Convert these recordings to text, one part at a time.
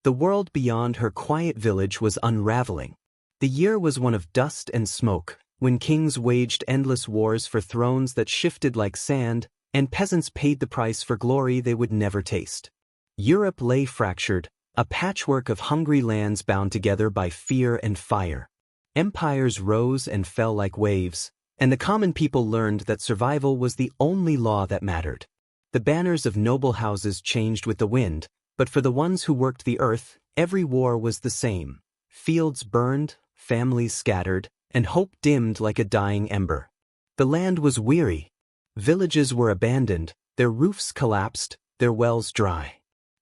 The world beyond her quiet village was unraveling. The year was one of dust and smoke, when kings waged endless wars for thrones that shifted like sand, and peasants paid the price for glory they would never taste. Europe lay fractured, a patchwork of hungry lands bound together by fear and fire. Empires rose and fell like waves, and the common people learned that survival was the only law that mattered. The banners of noble houses changed with the wind, but for the ones who worked the earth, every war was the same. Fields burned, families scattered, and hope dimmed like a dying ember. The land was weary. Villages were abandoned, their roofs collapsed, their wells dry.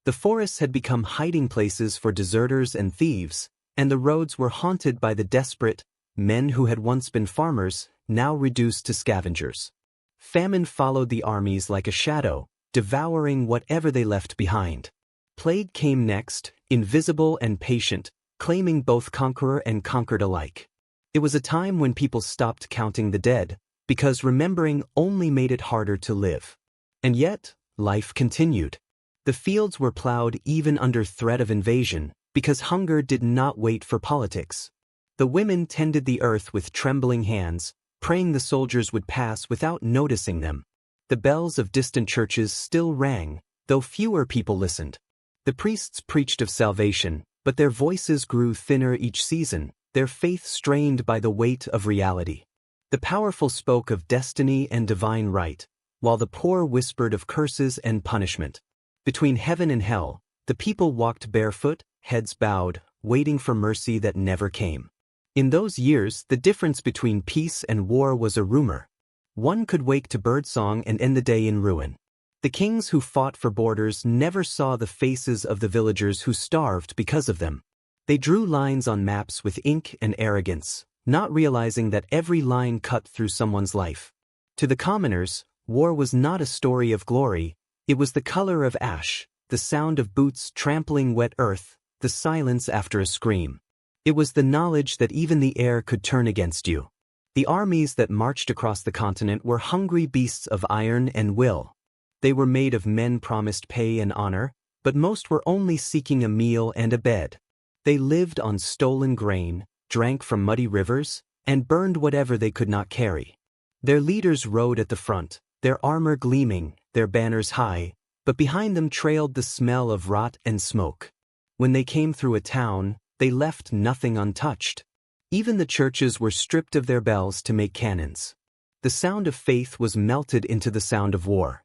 The forests had become hiding places for deserters and thieves, and the roads were haunted by the desperate, men who had once been farmers, now reduced to scavengers. Famine followed the armies like a shadow, devouring whatever they left behind. Plague came next, invisible and patient, claiming both conqueror and conquered alike. It was a time when people stopped counting the dead, because remembering only made it harder to live. And yet, life continued. The fields were plowed even under threat of invasion, because hunger did not wait for politics. The women tended the earth with trembling hands, praying the soldiers would pass without noticing them. The bells of distant churches still rang, though fewer people listened. The priests preached of salvation, but their voices grew thinner each season, their faith strained by the weight of reality. The powerful spoke of destiny and divine right, while the poor whispered of curses and punishment. Between heaven and hell, the people walked barefoot, heads bowed, waiting for mercy that never came. In those years, the difference between peace and war was a rumor. One could wake to birdsong and end the day in ruin. The kings who fought for borders never saw the faces of the villagers who starved because of them. They drew lines on maps with ink and arrogance, not realizing that every line cut through someone's life. To the commoners, war was not a story of glory, it was the color of ash, the sound of boots trampling wet earth, the silence after a scream. It was the knowledge that even the air could turn against you. The armies that marched across the continent were hungry beasts of iron and will. They were made of men promised pay and honor, but most were only seeking a meal and a bed. They lived on stolen grain, drank from muddy rivers, and burned whatever they could not carry. Their leaders rode at the front, their armor gleaming, their banners high, but behind them trailed the smell of rot and smoke. When they came through a town, they left nothing untouched. Even the churches were stripped of their bells to make cannons. The sound of faith was melted into the sound of war.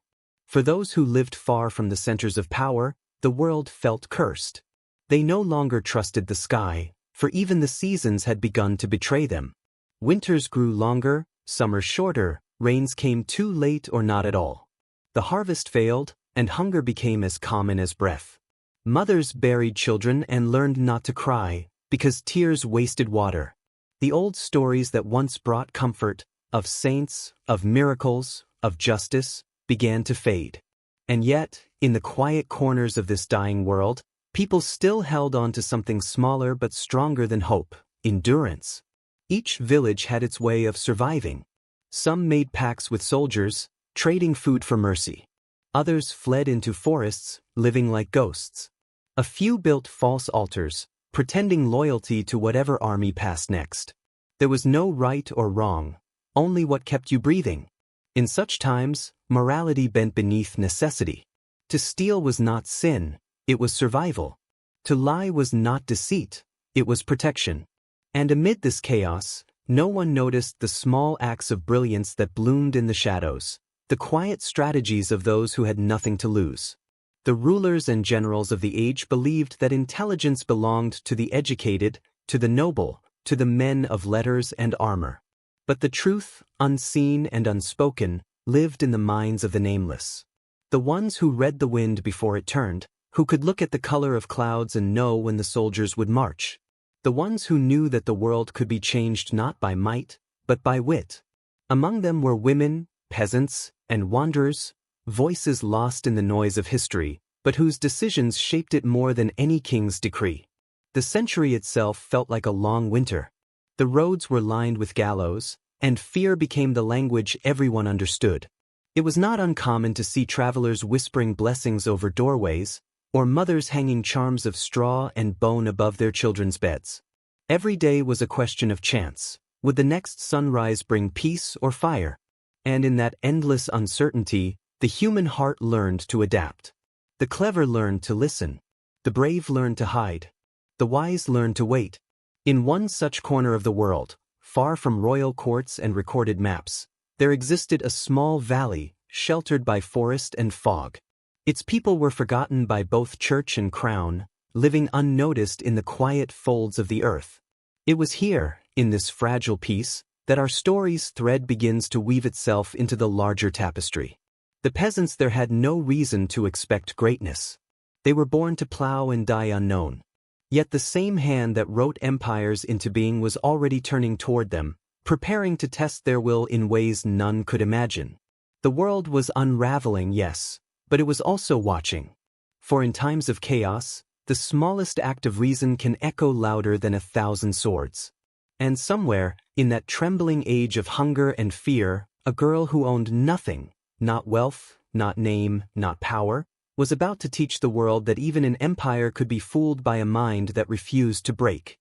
For those who lived far from the centers of power, the world felt cursed. They no longer trusted the sky, for even the seasons had begun to betray them. Winters grew longer, summers shorter, rains came too late or not at all. The harvest failed, and hunger became as common as breath. Mothers buried children and learned not to cry, because tears wasted water. The old stories that once brought comfort, of saints, of miracles, of justice, began to fade. And yet, in the quiet corners of this dying world, people still held on to something smaller but stronger than hope: endurance. Each village had its way of surviving. Some made pacts with soldiers, trading food for mercy. Others fled into forests, living like ghosts. A few built false altars, pretending loyalty to whatever army passed next. There was no right or wrong, only what kept you breathing. In such times, morality bent beneath necessity. To steal was not sin, it was survival. To lie was not deceit, it was protection. And amid this chaos, no one noticed the small acts of brilliance that bloomed in the shadows, the quiet strategies of those who had nothing to lose. The rulers and generals of the age believed that intelligence belonged to the educated, to the noble, to the men of letters and armor. But the truth, unseen and unspoken, lived in the minds of the nameless. The ones who read the wind before it turned, who could look at the color of clouds and know when the soldiers would march. The ones who knew that the world could be changed not by might, but by wit. Among them were women, peasants, and wanderers, voices lost in the noise of history, but whose decisions shaped it more than any king's decree. The century itself felt like a long winter. The roads were lined with gallows, and fear became the language everyone understood. It was not uncommon to see travelers whispering blessings over doorways, or mothers hanging charms of straw and bone above their children's beds. Every day was a question of chance. Would the next sunrise bring peace or fire? And in that endless uncertainty, the human heart learned to adapt. The clever learned to listen. The brave learned to hide. The wise learned to wait. In one such corner of the world, far from royal courts and recorded maps, there existed a small valley, sheltered by forest and fog. Its people were forgotten by both church and crown, living unnoticed in the quiet folds of the earth. It was here, in this fragile piece, that our story's thread begins to weave itself into the larger tapestry. The peasants there had no reason to expect greatness. They were born to plow and die unknown. Yet the same hand that wrote empires into being was already turning toward them, preparing to test their will in ways none could imagine. The world was unraveling, yes, but it was also watching. For in times of chaos, the smallest act of reason can echo louder than 1,000 swords. And somewhere, in that trembling age of hunger and fear, a girl who owned nothing, not wealth, not name, not power, was about to teach the world that even an empire could be fooled by a mind that refused to break.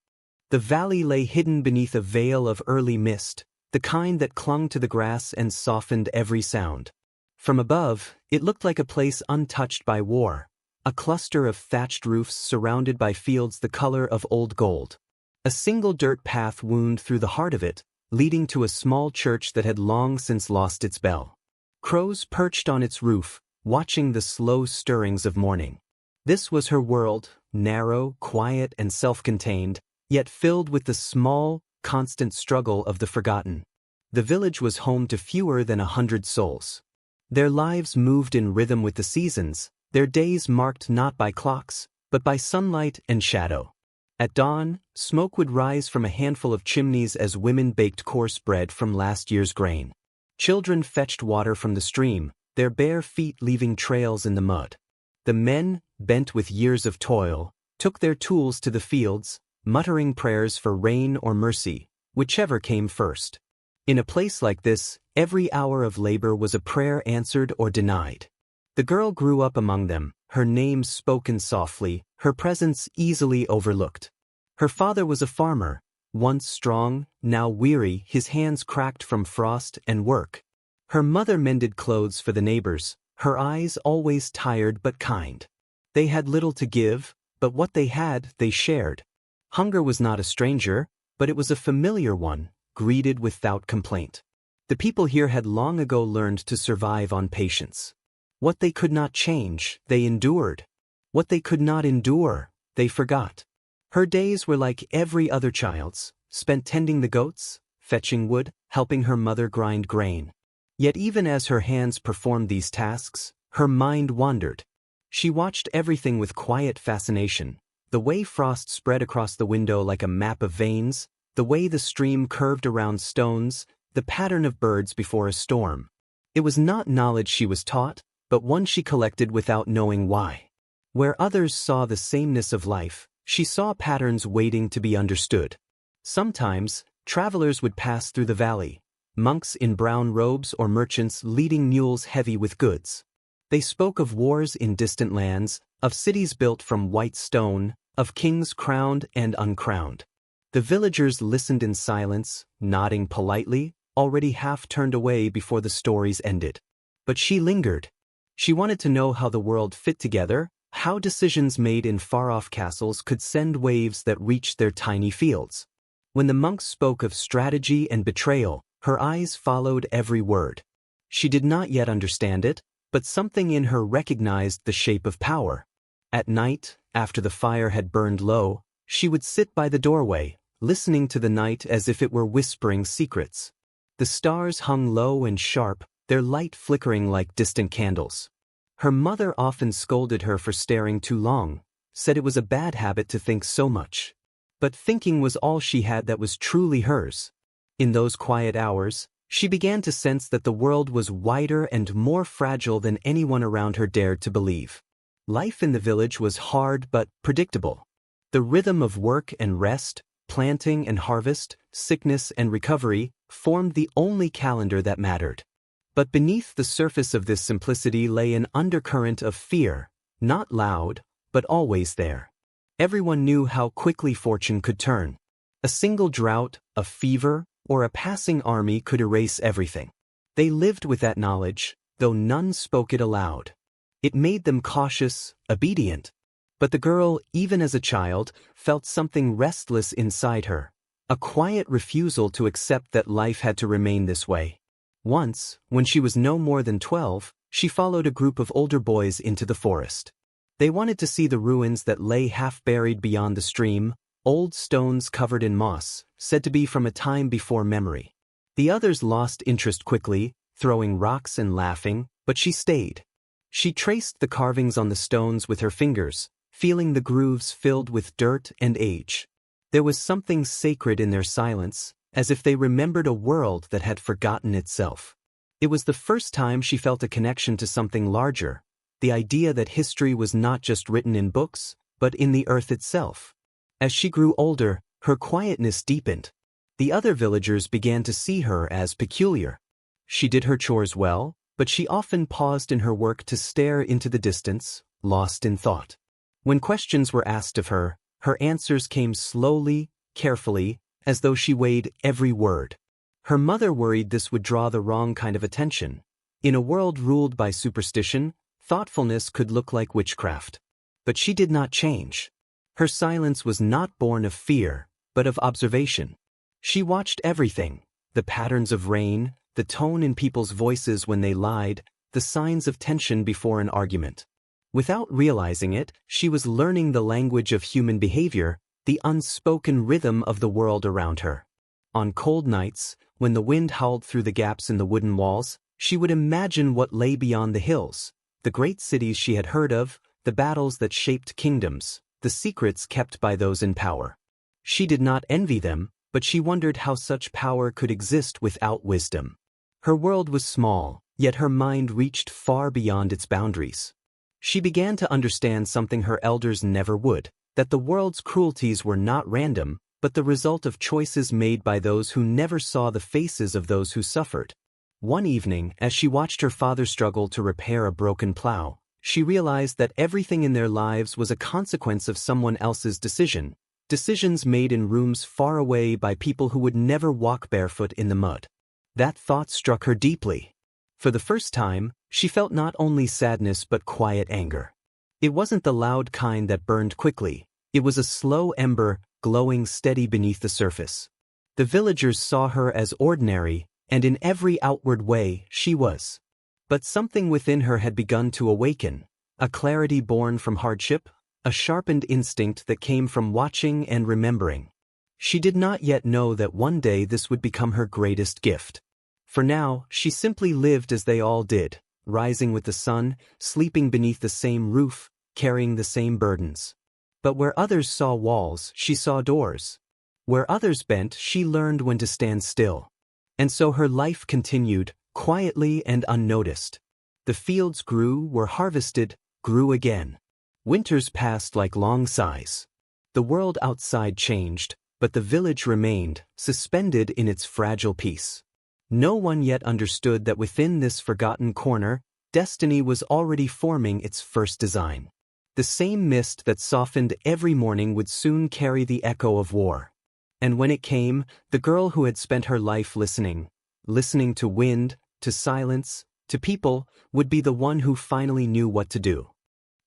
The valley lay hidden beneath a veil of early mist, the kind that clung to the grass and softened every sound. From above, it looked like a place untouched by war, a cluster of thatched roofs surrounded by fields the color of old gold. A single dirt path wound through the heart of it, leading to a small church that had long since lost its bell. Crows perched on its roof, watching the slow stirrings of morning. This was her world, narrow, quiet, and self-contained, yet filled with the small, constant struggle of the forgotten. The village was home to fewer than 100 souls. Their lives moved in rhythm with the seasons, their days marked not by clocks, but by sunlight and shadow. At dawn, smoke would rise from a handful of chimneys as women baked coarse bread from last year's grain. Children fetched water from the stream, their bare feet leaving trails in the mud. The men, bent with years of toil, took their tools to the fields, muttering prayers for rain or mercy, whichever came first. In a place like this, every hour of labor was a prayer answered or denied. The girl grew up among them, her name spoken softly, her presence easily overlooked. Her father was a farmer, once strong, now weary, his hands cracked from frost and work. Her mother mended clothes for the neighbors, her eyes always tired but kind. They had little to give, but what they had, they shared. Hunger was not a stranger, but it was a familiar one, greeted without complaint. The people here had long ago learned to survive on patience. What they could not change, they endured. What they could not endure, they forgot. Her days were like every other child's, spent tending the goats, fetching wood, helping her mother grind grain. Yet even as her hands performed these tasks, her mind wandered. She watched everything with quiet fascination, the way frost spread across the window like a map of veins, the way the stream curved around stones, the pattern of birds before a storm. It was not knowledge she was taught, but one she collected without knowing why. Where others saw the sameness of life, she saw patterns waiting to be understood. Sometimes, travelers would pass through the valley, monks in brown robes or merchants leading mules heavy with goods. They spoke of wars in distant lands, of cities built from white stone, of kings crowned and uncrowned. The villagers listened in silence, nodding politely, already half turned away before the stories ended. But she lingered. She wanted to know how the world fit together, how decisions made in far-off castles could send waves that reached their tiny fields. When the monks spoke of strategy and betrayal, her eyes followed every word. She did not yet understand it, but something in her recognized the shape of power. At night, after the fire had burned low, she would sit by the doorway, listening to the night as if it were whispering secrets. The stars hung low and sharp, their light flickering like distant candles. Her mother often scolded her for staring too long, said it was a bad habit to think so much. But thinking was all she had that was truly hers. In those quiet hours, she began to sense that the world was wider and more fragile than anyone around her dared to believe. Life in the village was hard but predictable. The rhythm of work and rest, planting and harvest, sickness and recovery, formed the only calendar that mattered. But beneath the surface of this simplicity lay an undercurrent of fear, not loud, but always there. Everyone knew how quickly fortune could turn. A single drought, a fever, or a passing army could erase everything. They lived with that knowledge, though none spoke it aloud. It made them cautious, obedient. But the girl, even as a child, felt something restless inside her, a quiet refusal to accept that life had to remain this way. Once, when she was no more than 12, she followed a group of older boys into the forest. They wanted to see the ruins that lay half-buried beyond the stream, old stones covered in moss, said to be from a time before memory. The others lost interest quickly, throwing rocks and laughing, but she stayed. She traced the carvings on the stones with her fingers, feeling the grooves filled with dirt and age. There was something sacred in their silence, as if they remembered a world that had forgotten itself. It was the first time she felt a connection to something larger, the idea that history was not just written in books, but in the earth itself. As she grew older, her quietness deepened. The other villagers began to see her as peculiar. She did her chores well, but she often paused in her work to stare into the distance, lost in thought. When questions were asked of her, her answers came slowly, carefully, as though she weighed every word. Her mother worried this would draw the wrong kind of attention. In a world ruled by superstition, thoughtfulness could look like witchcraft. But she did not change. Her silence was not born of fear, but of observation. She watched everything: the patterns of rain, the tone in people's voices when they lied, the signs of tension before an argument. Without realizing it, she was learning the language of human behavior, the unspoken rhythm of the world around her. On cold nights, when the wind howled through the gaps in the wooden walls, she would imagine what lay beyond the hills, the great cities she had heard of, the battles that shaped kingdoms, the secrets kept by those in power. She did not envy them, but she wondered how such power could exist without wisdom. Her world was small, yet her mind reached far beyond its boundaries. She began to understand something her elders never would, that the world's cruelties were not random, but the result of choices made by those who never saw the faces of those who suffered. One evening, as she watched her father struggle to repair a broken plow, she realized that everything in their lives was a consequence of someone else's decision, decisions made in rooms far away by people who would never walk barefoot in the mud. That thought struck her deeply. For the first time, she felt not only sadness but quiet anger. It wasn't the loud kind that burned quickly. It was a slow ember, glowing steady beneath the surface. The villagers saw her as ordinary, and in every outward way, she was. But something within her had begun to awaken, a clarity born from hardship, a sharpened instinct that came from watching and remembering. She did not yet know that one day this would become her greatest gift. For now, she simply lived as they all did, rising with the sun, sleeping beneath the same roof, carrying the same burdens. But where others saw walls, she saw doors. Where others bent, she learned when to stand still. And so her life continued, quietly and unnoticed. The fields grew, were harvested, grew again. Winters passed like long sighs. The world outside changed, but the village remained, suspended in its fragile peace. No one yet understood that within this forgotten corner, destiny was already forming its first design. The same mist that softened every morning would soon carry the echo of war. And when it came, the girl who had spent her life listening to wind, to silence, to people, would be the one who finally knew what to do.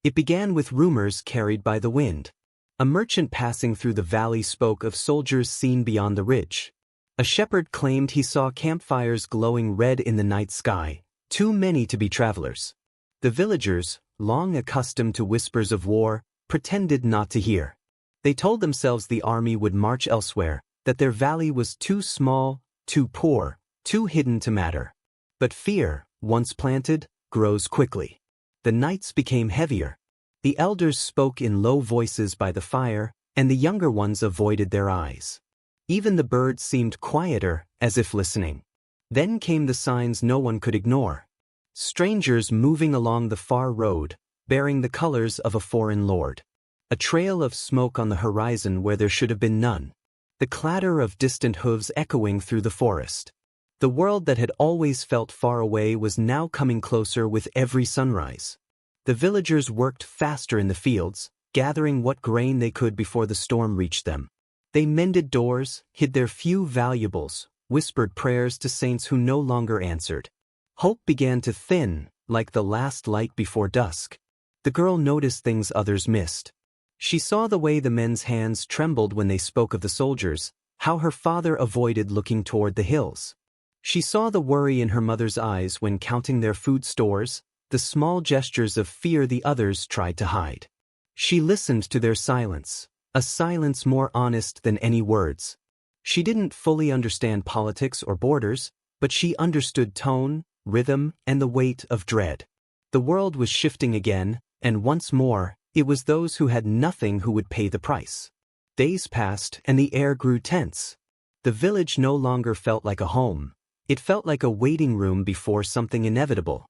It began with rumors carried by the wind. A merchant passing through the valley spoke of soldiers seen beyond the ridge. A shepherd claimed he saw campfires glowing red in the night sky, too many to be travelers. The villagers, long accustomed to whispers of war, pretended not to hear. They told themselves the army would march elsewhere, that their valley was too small, too poor, too hidden to matter. But fear, once planted, grows quickly. The nights became heavier. The elders spoke in low voices by the fire, and the younger ones avoided their eyes. Even the birds seemed quieter, as if listening. Then came the signs no one could ignore. Strangers moving along the far road, bearing the colors of a foreign lord. A trail of smoke on the horizon where there should have been none. The clatter of distant hooves echoing through the forest. The world that had always felt far away was now coming closer with every sunrise. The villagers worked faster in the fields, gathering what grain they could before the storm reached them. They mended doors, hid their few valuables, whispered prayers to saints who no longer answered. Hope began to thin, like the last light before dusk. The girl noticed things others missed. She saw the way the men's hands trembled when they spoke of the soldiers, how her father avoided looking toward the hills. She saw the worry in her mother's eyes when counting their food stores, the small gestures of fear the others tried to hide. She listened to their silence, a silence more honest than any words. She didn't fully understand politics or borders, but she understood tone, rhythm, and the weight of dread. The world was shifting again, and once more, it was those who had nothing who would pay the price. Days passed, and the air grew tense. The village no longer felt like a home. It felt like a waiting room before something inevitable.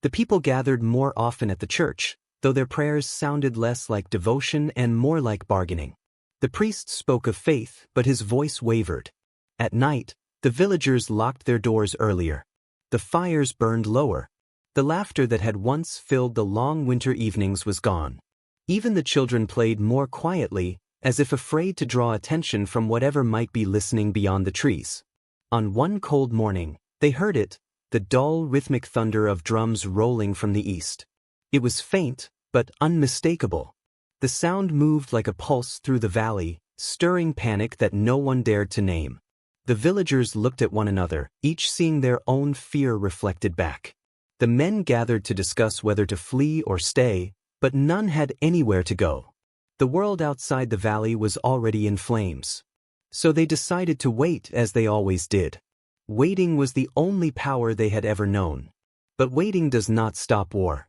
The people gathered more often at the church, though their prayers sounded less like devotion and more like bargaining. The priest spoke of faith, but his voice wavered. At night, the villagers locked their doors earlier. The fires burned lower. The laughter that had once filled the long winter evenings was gone. Even the children played more quietly, as if afraid to draw attention from whatever might be listening beyond the trees. On one cold morning, they heard it, the dull rhythmic thunder of drums rolling from the east. It was faint, but unmistakable. The sound moved like a pulse through the valley, stirring panic that no one dared to name. The villagers looked at one another, each seeing their own fear reflected back. The men gathered to discuss whether to flee or stay, but none had anywhere to go. The world outside the valley was already in flames. So they decided to wait as they always did. Waiting was the only power they had ever known. But waiting does not stop war.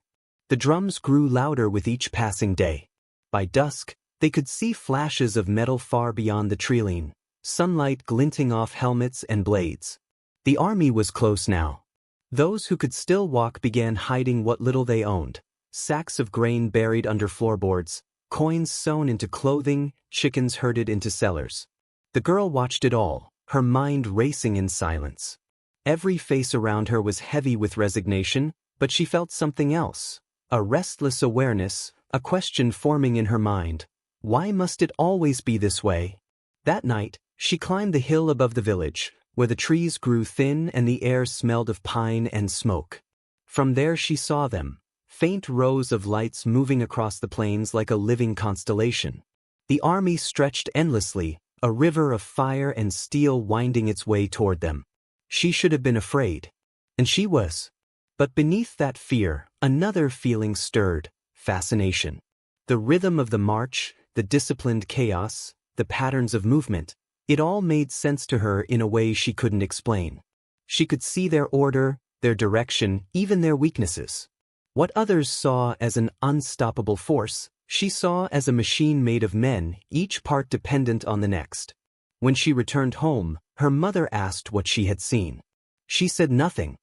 The drums grew louder with each passing day. By dusk, they could see flashes of metal far beyond the treeline, sunlight glinting off helmets and blades. The army was close now. Those who could still walk began hiding what little they owned, sacks of grain buried under floorboards, coins sewn into clothing, chickens herded into cellars. The girl watched it all, her mind racing in silence. Every face around her was heavy with resignation, but she felt something else, a restless awareness, a question forming in her mind. Why must it always be this way? That night, she climbed the hill above the village, where the trees grew thin and the air smelled of pine and smoke. From there she saw them, faint rows of lights moving across the plains like a living constellation. The army stretched endlessly, a river of fire and steel winding its way toward them. She should have been afraid. And she was. But beneath that fear, another feeling stirred, fascination. The rhythm of the march, the disciplined chaos, the patterns of movement, it all made sense to her in a way she couldn't explain. She could see their order, their direction, even their weaknesses. What others saw as an unstoppable force, she saw as a machine made of men, each part dependent on the next. When she returned home, her mother asked what she had seen. She said nothing.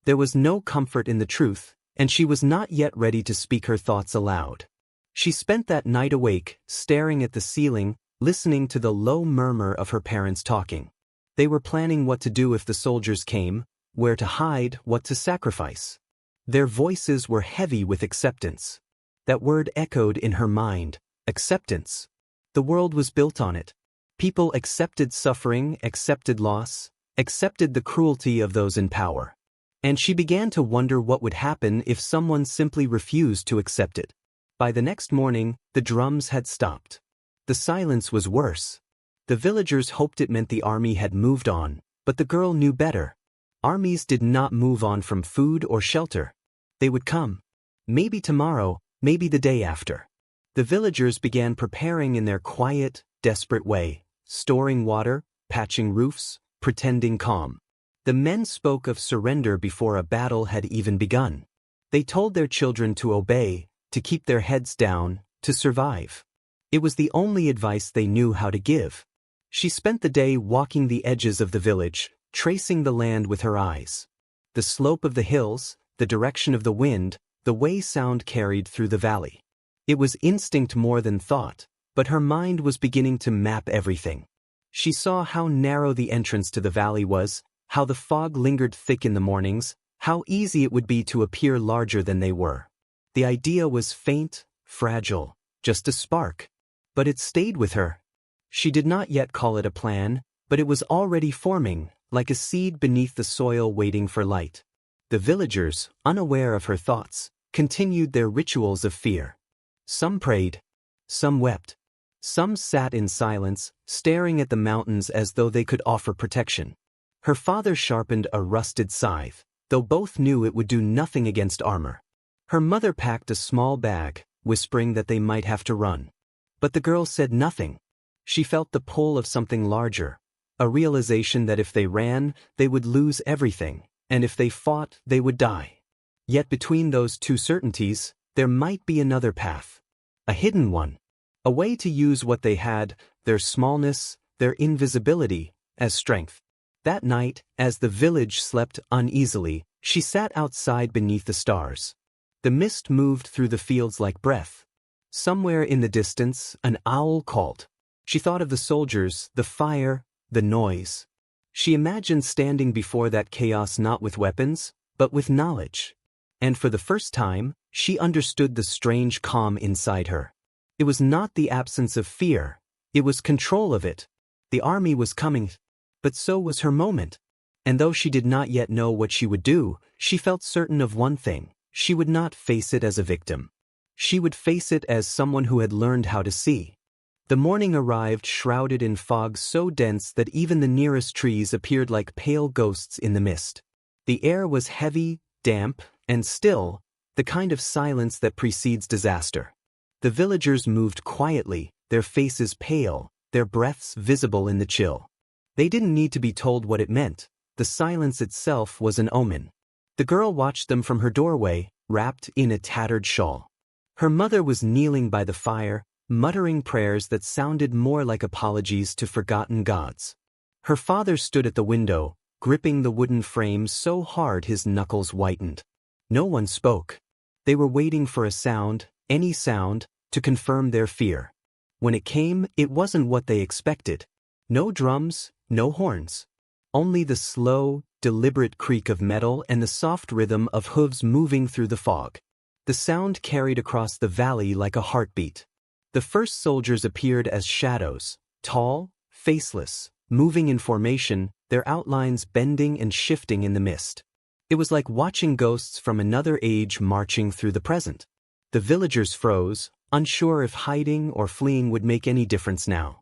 There was no comfort in the truth, and she was not yet ready to speak her thoughts aloud. She spent that night awake, staring at the ceiling, listening to the low murmur of her parents talking. They were planning what to do if the soldiers came, where to hide, what to sacrifice. Their voices were heavy with acceptance. That word echoed in her mind, acceptance. The world was built on it. People accepted suffering, accepted loss, accepted the cruelty of those in power. And she began to wonder what would happen if someone simply refused to accept it. By the next morning, the drums had stopped. The silence was worse. The villagers hoped it meant the army had moved on, but the girl knew better. Armies did not move on from food or shelter. They would come. Maybe tomorrow, maybe the day after. The villagers began preparing in their quiet, desperate way, storing water, patching roofs, pretending calm. The men spoke of surrender before a battle had even begun. They told their children to obey, to keep their heads down, to survive. It was the only advice they knew how to give. She spent the day walking the edges of the village, tracing the land with her eyes. The slope of the hills, the direction of the wind, the way sound carried through the valley. It was instinct more than thought, but her mind was beginning to map everything. She saw how narrow the entrance to the valley was, how the fog lingered thick in the mornings, how easy it would be to appear larger than they were. The idea was faint, fragile, just a spark. But it stayed with her. She did not yet call it a plan, but it was already forming, like a seed beneath the soil waiting for light. The villagers, unaware of her thoughts, continued their rituals of fear. Some prayed. Some wept. Some sat in silence, staring at the mountains as though they could offer protection. Her father sharpened a rusted scythe, though both knew it would do nothing against armor. Her mother packed a small bag, whispering that they might have to run. But the girl said nothing. She felt the pull of something larger, a realization that if they ran, they would lose everything, and if they fought, they would die. Yet between those two certainties, there might be another path. A hidden one. A way to use what they had, their smallness, their invisibility, as strength. That night, as the village slept uneasily, she sat outside beneath the stars. The mist moved through the fields like breath. Somewhere in the distance, an owl called. She thought of the soldiers, the fire, the noise. She imagined standing before that chaos not with weapons, but with knowledge. And for the first time, she understood the strange calm inside her. It was not the absence of fear, it was control of it. The army was coming, but so was her moment. And though she did not yet know what she would do, she felt certain of one thing: she would not face it as a victim. She would face it as someone who had learned how to see. The morning arrived shrouded in fog so dense that even the nearest trees appeared like pale ghosts in the mist. The air was heavy, damp, and still, the kind of silence that precedes disaster. The villagers moved quietly, their faces pale, their breaths visible in the chill. They didn't need to be told what it meant. The silence itself was an omen. The girl watched them from her doorway, wrapped in a tattered shawl. Her mother was kneeling by the fire, muttering prayers that sounded more like apologies to forgotten gods. Her father stood at the window, gripping the wooden frame so hard his knuckles whitened. No one spoke. They were waiting for a sound, any sound, to confirm their fear. When it came, it wasn't what they expected. No drums, no horns. Only the slow, deliberate creak of metal and the soft rhythm of hooves moving through the fog. The sound carried across the valley like a heartbeat. The first soldiers appeared as shadows, tall, faceless, moving in formation, their outlines bending and shifting in the mist. It was like watching ghosts from another age marching through the present. The villagers froze, unsure if hiding or fleeing would make any difference now.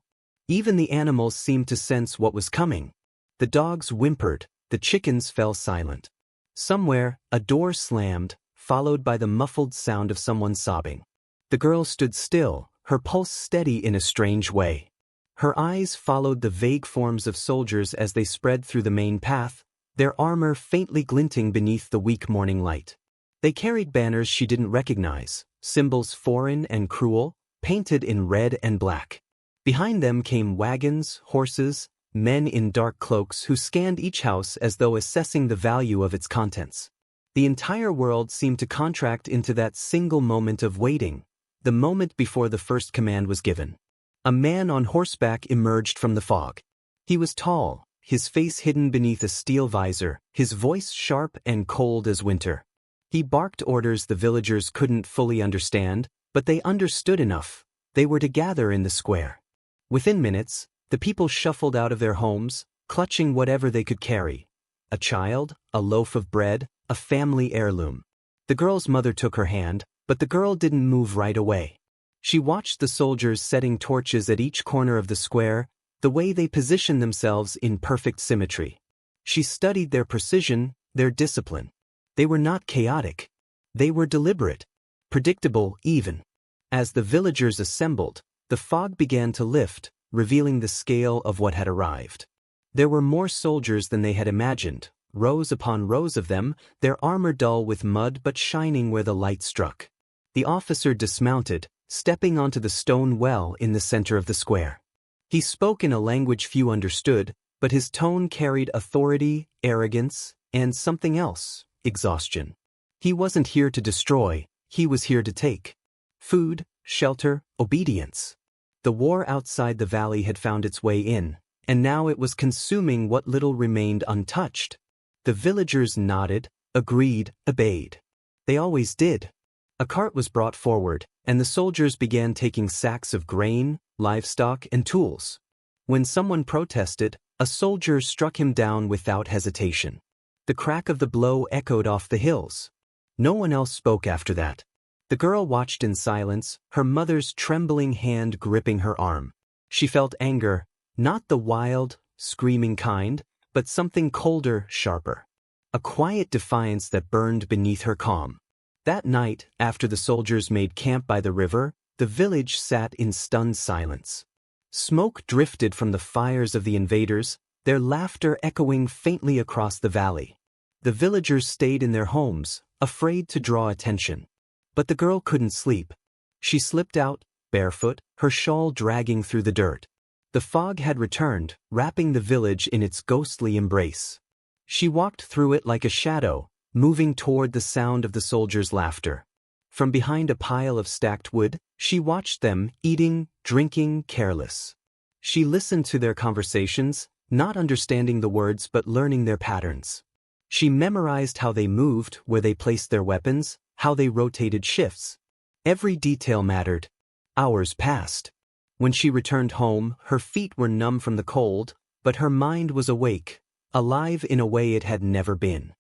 Even the animals seemed to sense what was coming. The dogs whimpered, the chickens fell silent. Somewhere, a door slammed, followed by the muffled sound of someone sobbing. The girl stood still, her pulse steady in a strange way. Her eyes followed the vague forms of soldiers as they spread through the main path, their armor faintly glinting beneath the weak morning light. They carried banners she didn't recognize, symbols foreign and cruel, painted in red and black. Behind them came wagons, horses, men in dark cloaks who scanned each house as though assessing the value of its contents. The entire world seemed to contract into that single moment of waiting, the moment before the first command was given. A man on horseback emerged from the fog. He was tall, his face hidden beneath a steel visor, his voice sharp and cold as winter. He barked orders the villagers couldn't fully understand, but they understood enough. They were to gather in the square. Within minutes, the people shuffled out of their homes, clutching whatever they could carry. A child, a loaf of bread, a family heirloom. The girl's mother took her hand, but the girl didn't move right away. She watched the soldiers setting torches at each corner of the square, the way they positioned themselves in perfect symmetry. She studied their precision, their discipline. They were not chaotic. They were deliberate, predictable even. As the villagers assembled, the fog began to lift, revealing the scale of what had arrived. There were more soldiers than they had imagined, rows upon rows of them, their armor dull with mud but shining where the light struck. The officer dismounted, stepping onto the stone well in the center of the square. He spoke in a language few understood, but his tone carried authority, arrogance, and something else, exhaustion. He wasn't here to destroy, he was here to take. Food, shelter, obedience. The war outside the valley had found its way in, and now it was consuming what little remained untouched. The villagers nodded, agreed, obeyed. They always did. A cart was brought forward, and the soldiers began taking sacks of grain, livestock, and tools. When someone protested, a soldier struck him down without hesitation. The crack of the blow echoed off the hills. No one else spoke after that. The girl watched in silence, her mother's trembling hand gripping her arm. She felt anger, not the wild, screaming kind, but something colder, sharper. A quiet defiance that burned beneath her calm. That night, after the soldiers made camp by the river, the village sat in stunned silence. Smoke drifted from the fires of the invaders, their laughter echoing faintly across the valley. The villagers stayed in their homes, afraid to draw attention. But the girl couldn't sleep. She slipped out, barefoot, her shawl dragging through the dirt. The fog had returned, wrapping the village in its ghostly embrace. She walked through it like a shadow, moving toward the sound of the soldiers' laughter. From behind a pile of stacked wood, she watched them, eating, drinking, careless. She listened to their conversations, not understanding the words but learning their patterns. She memorized how they moved, where they placed their weapons, how they rotated shifts. Every detail mattered. Hours passed. When she returned home, her feet were numb from the cold, but her mind was awake, alive in a way it had never been.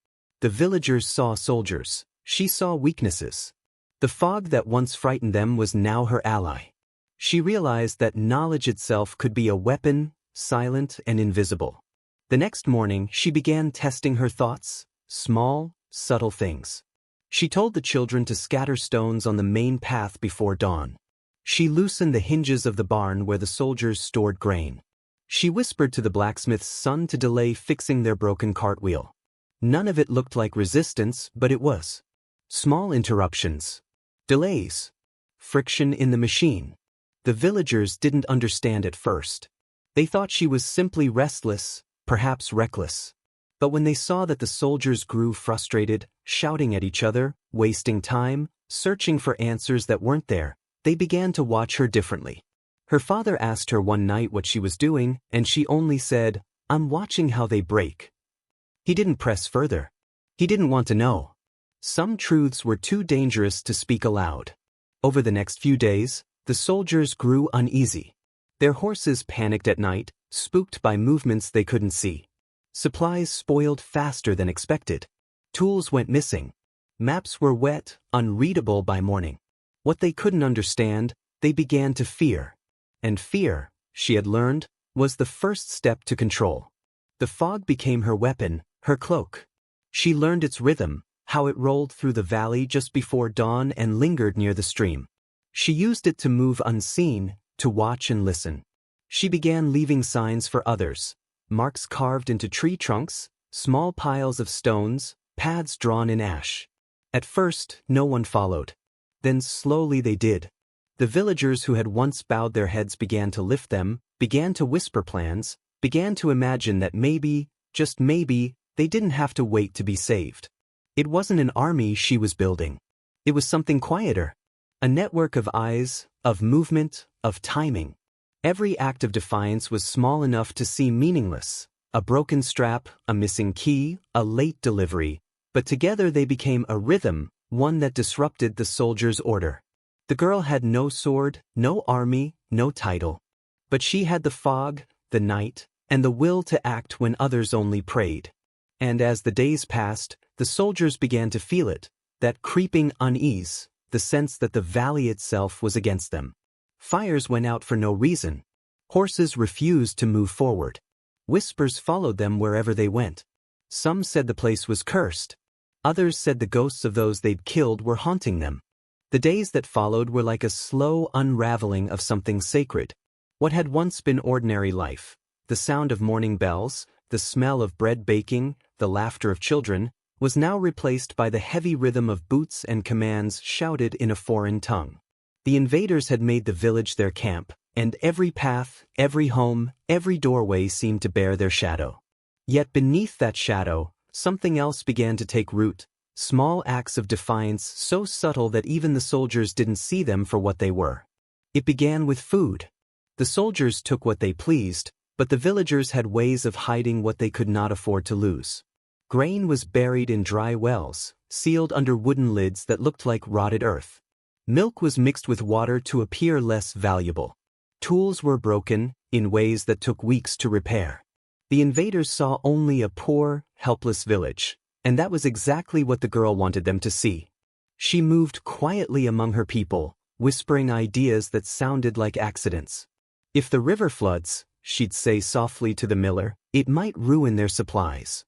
The villagers saw soldiers. She saw weaknesses. The fog that once frightened them was now her ally. She realized that knowledge itself could be a weapon, silent and invisible. The next morning, she began testing her thoughts, small, subtle things. She told the children to scatter stones on the main path before dawn. She loosened the hinges of the barn where the soldiers stored grain. She whispered to the blacksmith's son to delay fixing their broken cartwheel. None of it looked like resistance, but it was. Small interruptions. Delays. Friction in the machine. The villagers didn't understand at first. They thought she was simply restless, perhaps reckless. But when they saw that the soldiers grew frustrated, shouting at each other, wasting time, searching for answers that weren't there, they began to watch her differently. Her father asked her one night what she was doing, and she only said, "I'm watching how they break." He didn't press further. He didn't want to know. Some truths were too dangerous to speak aloud. Over the next few days, the soldiers grew uneasy. Their horses panicked at night, spooked by movements they couldn't see. Supplies spoiled faster than expected. Tools went missing. Maps were wet, unreadable by morning. What they couldn't understand, they began to fear. And fear, she had learned, was the first step to control. The fog became her weapon, her cloak. She learned its rhythm, how it rolled through the valley just before dawn and lingered near the stream. She used it to move unseen, to watch and listen. She began leaving signs for others, marks carved into tree trunks, small piles of stones, paths drawn in ash. At first, no one followed. Then slowly they did. The villagers who had once bowed their heads began to lift them, began to whisper plans, began to imagine that maybe, just maybe, they didn't have to wait to be saved. It wasn't an army she was building. It was something quieter. A network of eyes, of movement, of timing. Every act of defiance was small enough to seem meaningless. A broken strap, a missing key, a late delivery. But together they became a rhythm, one that disrupted the soldiers' order. The girl had no sword, no army, no title. But she had the fog, the night, and the will to act when others only prayed. And as the days passed, the soldiers began to feel it, that creeping unease, the sense that the valley itself was against them. Fires went out for no reason. Horses refused to move forward. Whispers followed them wherever they went. Some said the place was cursed. Others said the ghosts of those they'd killed were haunting them. The days that followed were like a slow unraveling of something sacred. What had once been ordinary life, the sound of morning bells, the smell of bread baking, the laughter of children, was now replaced by the heavy rhythm of boots and commands shouted in a foreign tongue. The invaders had made the village their camp, and every path, every home, every doorway seemed to bear their shadow. Yet beneath that shadow, something else began to take root, small acts of defiance so subtle that even the soldiers didn't see them for what they were. It began with food. The soldiers took what they pleased, but the villagers had ways of hiding what they could not afford to lose. Grain was buried in dry wells, sealed under wooden lids that looked like rotted earth. Milk was mixed with water to appear less valuable. Tools were broken, in ways that took weeks to repair. The invaders saw only a poor, helpless village, and that was exactly what the girl wanted them to see. She moved quietly among her people, whispering ideas that sounded like accidents. If the river floods, she'd say softly to the miller, it might ruin their supplies.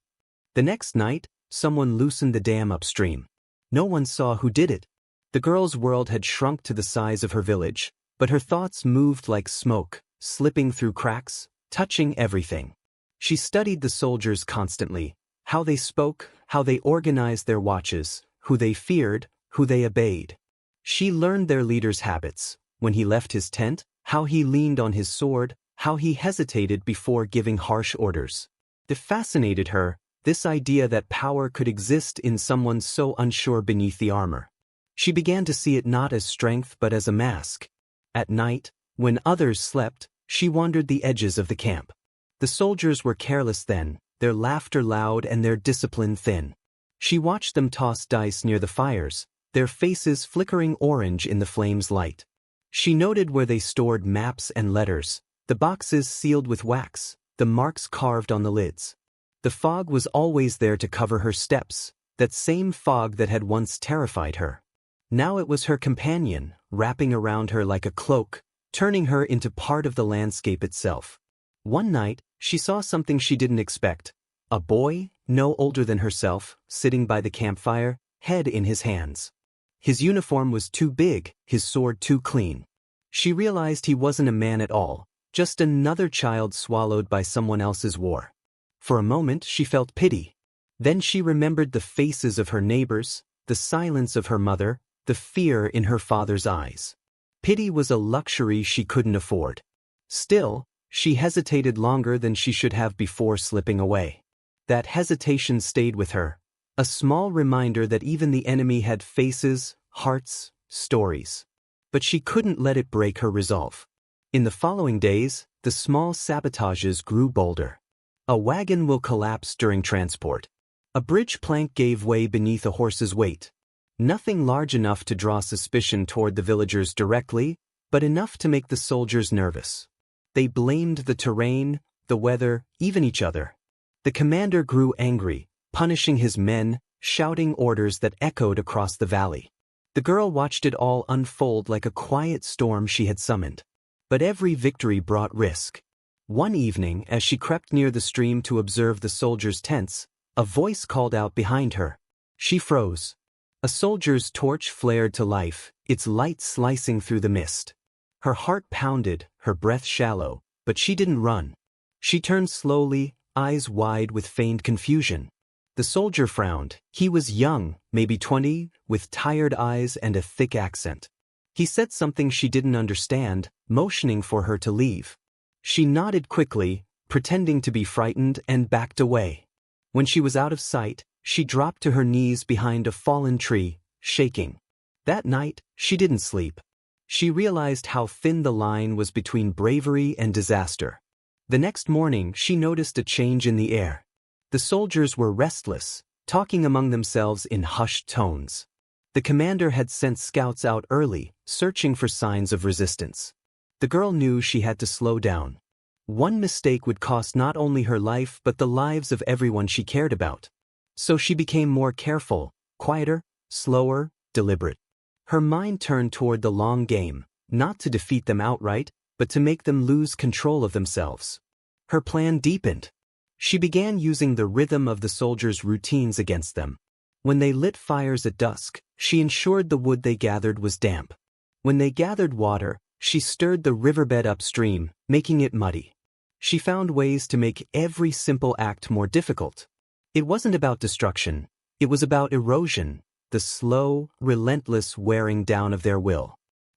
The next night, someone loosened the dam upstream. No one saw who did it. The girl's world had shrunk to the size of her village, but her thoughts moved like smoke, slipping through cracks, touching everything. She studied the soldiers constantly, how they spoke, how they organized their watches, who they feared, who they obeyed. She learned their leader's habits, when he left his tent, how he leaned on his sword, how he hesitated before giving harsh orders. It fascinated her, this idea that power could exist in someone so unsure beneath the armor. She began to see it not as strength but as a mask. At night, when others slept, she wandered the edges of the camp. The soldiers were careless then, their laughter loud and their discipline thin. She watched them toss dice near the fires, their faces flickering orange in the flames' light. She noted where they stored maps and letters, the boxes sealed with wax, the marks carved on the lids. The fog was always there to cover her steps, that same fog that had once terrified her. Now it was her companion, wrapping around her like a cloak, turning her into part of the landscape itself. One night, she saw something she didn't expect. A boy, no older than herself, sitting by the campfire, head in his hands. His uniform was too big, his sword too clean. She realized he wasn't a man at all, just another child swallowed by someone else's war. For a moment she felt pity. Then she remembered the faces of her neighbors, the silence of her mother, the fear in her father's eyes. Pity was a luxury she couldn't afford. Still, she hesitated longer than she should have before slipping away. That hesitation stayed with her, a small reminder that even the enemy had faces, hearts, stories. But she couldn't let it break her resolve. In the following days, the small sabotages grew bolder. A wagon will collapse during transport. A bridge plank gave way beneath a horse's weight. Nothing large enough to draw suspicion toward the villagers directly, but enough to make the soldiers nervous. They blamed the terrain, the weather, even each other. The commander grew angry, punishing his men, shouting orders that echoed across the valley. The girl watched it all unfold like a quiet storm she had summoned. But every victory brought risk. One evening, as she crept near the stream to observe the soldiers' tents, a voice called out behind her. She froze. A soldier's torch flared to life, its light slicing through the mist. Her heart pounded, her breath shallow, but she didn't run. She turned slowly, eyes wide with feigned confusion. The soldier frowned. He was young, maybe 20, with tired eyes and a thick accent. He said something she didn't understand, motioning for her to leave. She nodded quickly, pretending to be frightened, and backed away. When she was out of sight, she dropped to her knees behind a fallen tree, shaking. That night, she didn't sleep. She realized how thin the line was between bravery and disaster. The next morning, she noticed a change in the air. The soldiers were restless, talking among themselves in hushed tones. The commander had sent scouts out early, searching for signs of resistance. The girl knew she had to slow down. One mistake would cost not only her life but the lives of everyone she cared about. So she became more careful, quieter, slower, deliberate. Her mind turned toward the long game, not to defeat them outright, but to make them lose control of themselves. Her plan deepened. She began using the rhythm of the soldiers' routines against them. When they lit fires at dusk, she ensured the wood they gathered was damp. When they gathered water, she stirred the riverbed upstream, making it muddy. She found ways to make every simple act more difficult. It wasn't about destruction, it was about erosion, the slow, relentless wearing down of their will.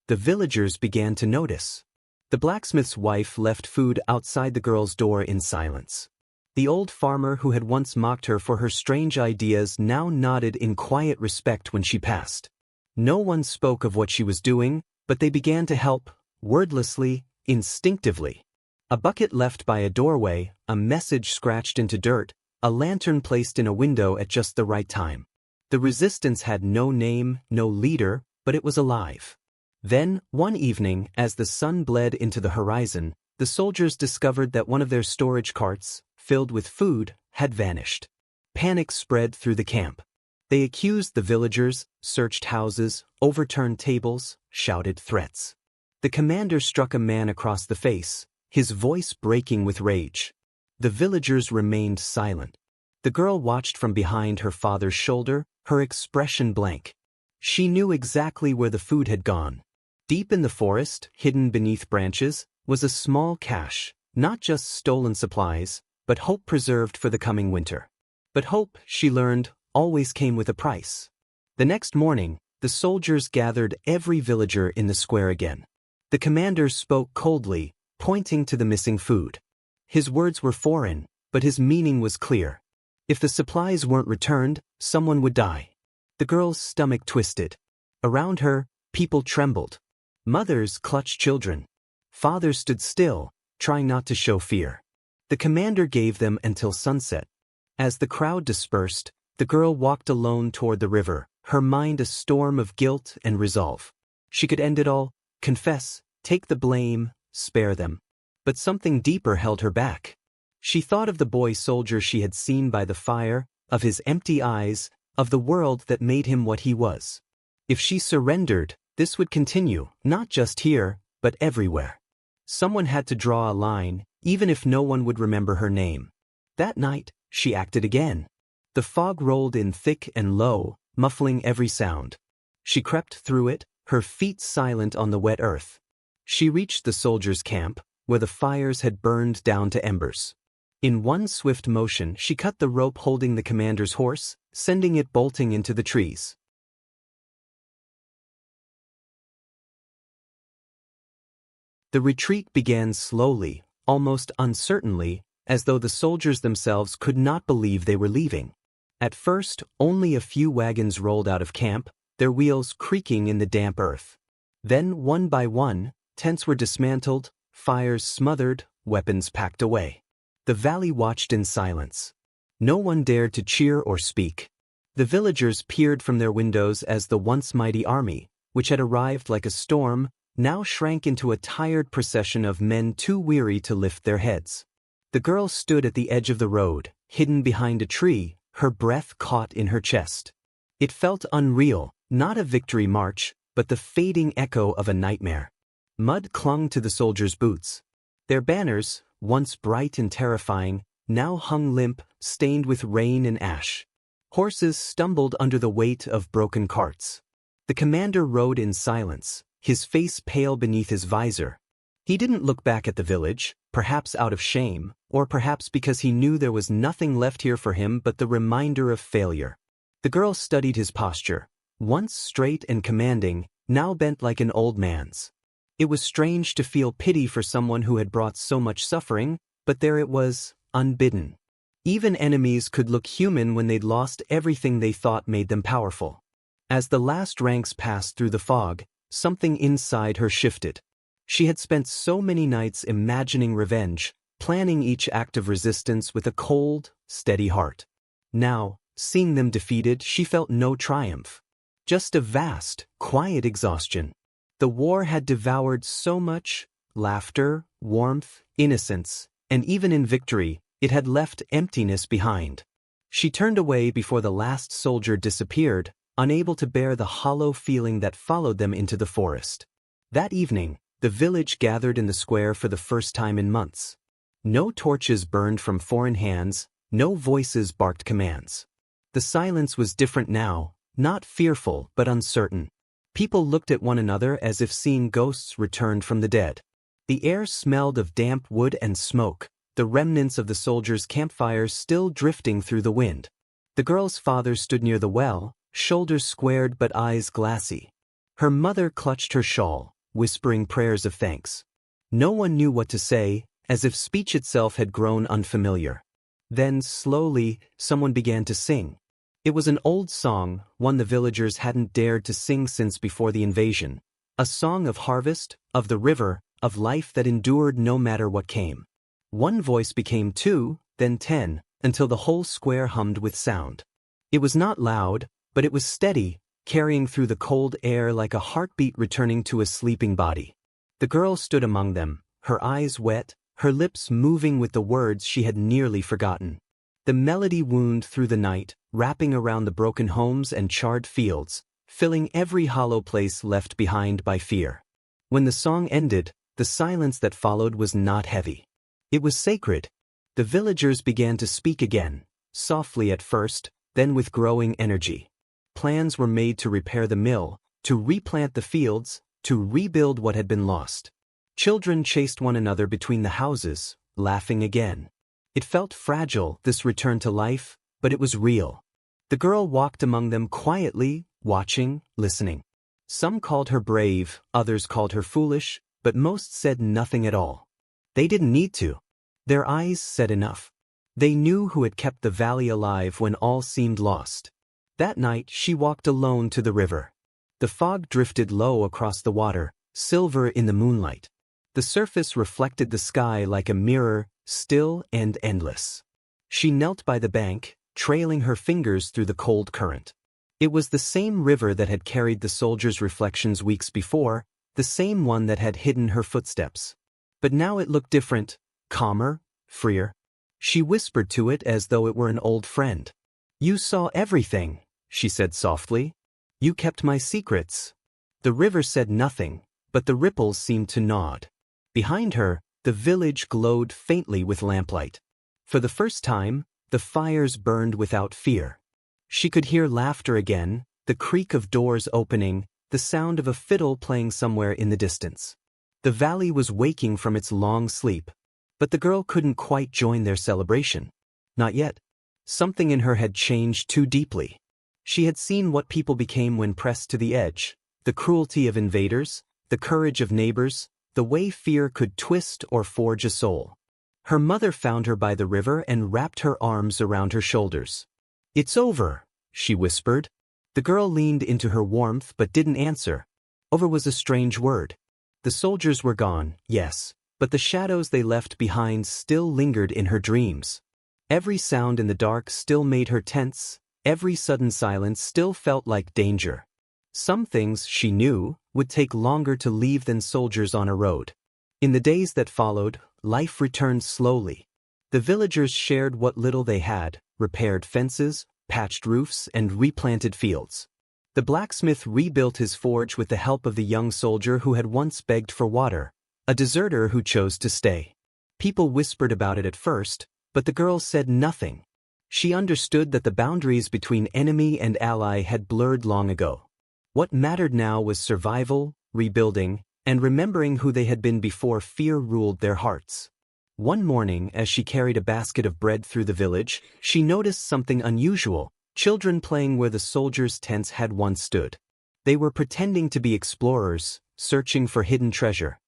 The villagers began to notice. The blacksmith's wife left food outside the girl's door in silence. The old farmer who had once mocked her for her strange ideas now nodded in quiet respect when she passed. No one spoke of what she was doing, but they began to help, wordlessly, instinctively. A bucket left by a doorway, a message scratched into dirt, a lantern placed in a window at just the right time. The resistance had no name, no leader, but it was alive. Then, one evening, as the sun bled into the horizon, the soldiers discovered that one of their storage carts, filled with food, had vanished. Panic spread through the camp. They accused the villagers, searched houses, overturned tables, shouted threats. The commander struck a man across the face, his voice breaking with rage. The villagers remained silent. The girl watched from behind her father's shoulder, her expression blank. She knew exactly where the food had gone. Deep in the forest, hidden beneath branches, was a small cache, not just stolen supplies, but hope preserved for the coming winter. But hope, she learned, always came with a price. The next morning, the soldiers gathered every villager in the square again. The commander spoke coldly, pointing to the missing food. His words were foreign, but his meaning was clear. If the supplies weren't returned, someone would die. The girl's stomach twisted. Around her, people trembled. Mothers clutched children. Fathers stood still, trying not to show fear. The commander gave them until sunset. As the crowd dispersed, the girl walked alone toward the river, her mind a storm of guilt and resolve. She could end it all, confess, take the blame, spare them. But something deeper held her back. She thought of the boy soldier she had seen by the fire, of his empty eyes, of the world that made him what he was. If she surrendered, this would continue, not just here, but everywhere. Someone had to draw a line, even if no one would remember her name. That night, she acted again. The fog rolled in thick and low, muffling every sound. She crept through it, her feet silent on the wet earth. She reached the soldiers' camp, where the fires had burned down to embers. In one swift motion, she cut the rope holding the commander's horse, sending it bolting into the trees. The retreat began slowly, almost uncertainly, as though the soldiers themselves could not believe they were leaving. At first, only a few wagons rolled out of camp, their wheels creaking in the damp earth. Then, one by one, tents were dismantled, fires smothered, weapons packed away. The valley watched in silence. No one dared to cheer or speak. The villagers peered from their windows as the once mighty army, which had arrived like a storm, now shrank into a tired procession of men too weary to lift their heads. The girl stood at the edge of the road, hidden behind a tree, her breath caught in her chest. It felt unreal, not a victory march, but the fading echo of a nightmare. Mud clung to the soldiers' boots. Their banners, once bright and terrifying, now hung limp, stained with rain and ash. Horses stumbled under the weight of broken carts. The commander rode in silence, his face pale beneath his visor. He didn't look back at the village, perhaps out of shame, or perhaps because he knew there was nothing left here for him but the reminder of failure. The girl studied his posture, once straight and commanding, now bent like an old man's. It was strange to feel pity for someone who had brought so much suffering, but there it was, unbidden. Even enemies could look human when they'd lost everything they thought made them powerful. As the last ranks passed through the fog, something inside her shifted. She had spent so many nights imagining revenge, planning each act of resistance with a cold, steady heart. Now, seeing them defeated, she felt no triumph. Just a vast, quiet exhaustion. The war had devoured so much, laughter, warmth, innocence, and even in victory, it had left emptiness behind. She turned away before the last soldier disappeared, unable to bear the hollow feeling that followed them into the forest. That evening, the village gathered in the square for the first time in months. No torches burned from foreign hands, no voices barked commands. The silence was different now, not fearful but uncertain. People looked at one another as if seeing ghosts returned from the dead. The air smelled of damp wood and smoke, the remnants of the soldiers' campfires still drifting through the wind. The girl's father stood near the well, shoulders squared but eyes glassy. Her mother clutched her shawl, whispering prayers of thanks. No one knew what to say, as if speech itself had grown unfamiliar. Then, slowly, someone began to sing. It was an old song, one the villagers hadn't dared to sing since before the invasion. A song of harvest, of the river, of life that endured no matter what came. One voice became two, then 10, until the whole square hummed with sound. It was not loud, but it was steady, carrying through the cold air like a heartbeat returning to a sleeping body. The girl stood among them, her eyes wet, her lips moving with the words she had nearly forgotten. The melody wound through the night, wrapping around the broken homes and charred fields, filling every hollow place left behind by fear. When the song ended, the silence that followed was not heavy. It was sacred. The villagers began to speak again, softly at first, then with growing energy. Plans were made to repair the mill, to replant the fields, to rebuild what had been lost. Children chased one another between the houses, laughing again. It felt fragile, this return to life, but it was real. The girl walked among them quietly, watching, listening. Some called her brave, others called her foolish, but most said nothing at all. They didn't need to. Their eyes said enough. They knew who had kept the valley alive when all seemed lost. That night she walked alone to the river. The fog drifted low across the water, silver in the moonlight. The surface reflected the sky like a mirror, still and endless. She knelt by the bank, trailing her fingers through the cold current. It was the same river that had carried the soldiers' reflections weeks before, the same one that had hidden her footsteps. But now it looked different, calmer, freer. She whispered to it as though it were an old friend. "You saw everything," she said softly. "You kept my secrets." The river said nothing, but the ripples seemed to nod. Behind her, the village glowed faintly with lamplight. For the first time, the fires burned without fear. She could hear laughter again, the creak of doors opening, the sound of a fiddle playing somewhere in the distance. The valley was waking from its long sleep. But the girl couldn't quite join their celebration. Not yet. Something in her had changed too deeply. She had seen what people became when pressed to the edge, the cruelty of invaders, the courage of neighbors, the way fear could twist or forge a soul. Her mother found her by the river and wrapped her arms around her shoulders. "It's over," she whispered. The girl leaned into her warmth but didn't answer. Over was a strange word. The soldiers were gone, yes, but the shadows they left behind still lingered in her dreams. Every sound in the dark still made her tense, every sudden silence still felt like danger. Some things, she knew, would take longer to leave than soldiers on a road. In the days that followed, life returned slowly. The villagers shared what little they had, repaired fences, patched roofs, and replanted fields. The blacksmith rebuilt his forge with the help of the young soldier who had once begged for water, a deserter who chose to stay. People whispered about it at first, but the girl said nothing. She understood that the boundaries between enemy and ally had blurred long ago. What mattered now was survival, rebuilding, and remembering who they had been before fear ruled their hearts. One morning, as she carried a basket of bread through the village, she noticed something unusual: children playing where the soldiers' tents had once stood. They were pretending to be explorers, searching for hidden treasure.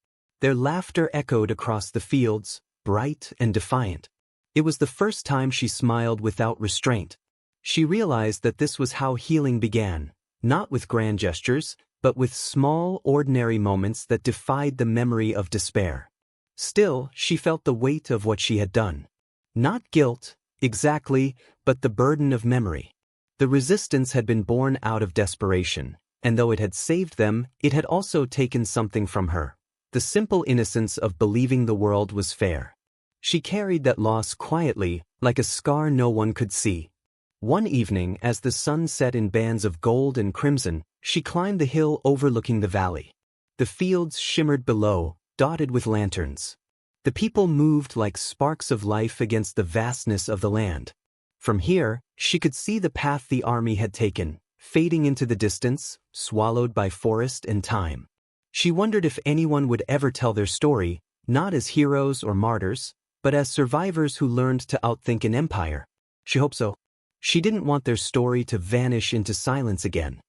Their laughter echoed across the fields, bright and defiant. It was the first time she smiled without restraint. She realized that this was how healing began, not with grand gestures, but with small, ordinary moments that defied the memory of despair. Still, she felt the weight of what she had done. Not guilt, exactly, but the burden of memory. The resistance had been born out of desperation, and though it had saved them, it had also taken something from her: the simple innocence of believing the world was fair. She carried that loss quietly, like a scar no one could see. One evening, as the sun set in bands of gold and crimson, she climbed the hill overlooking the valley. The fields shimmered below, dotted with lanterns. The people moved like sparks of life against the vastness of the land. From here, she could see the path the army had taken, fading into the distance, swallowed by forest and time. She wondered if anyone would ever tell their story, not as heroes or martyrs, but as survivors who learned to outthink an empire. She hoped so. She didn't want their story to vanish into silence again.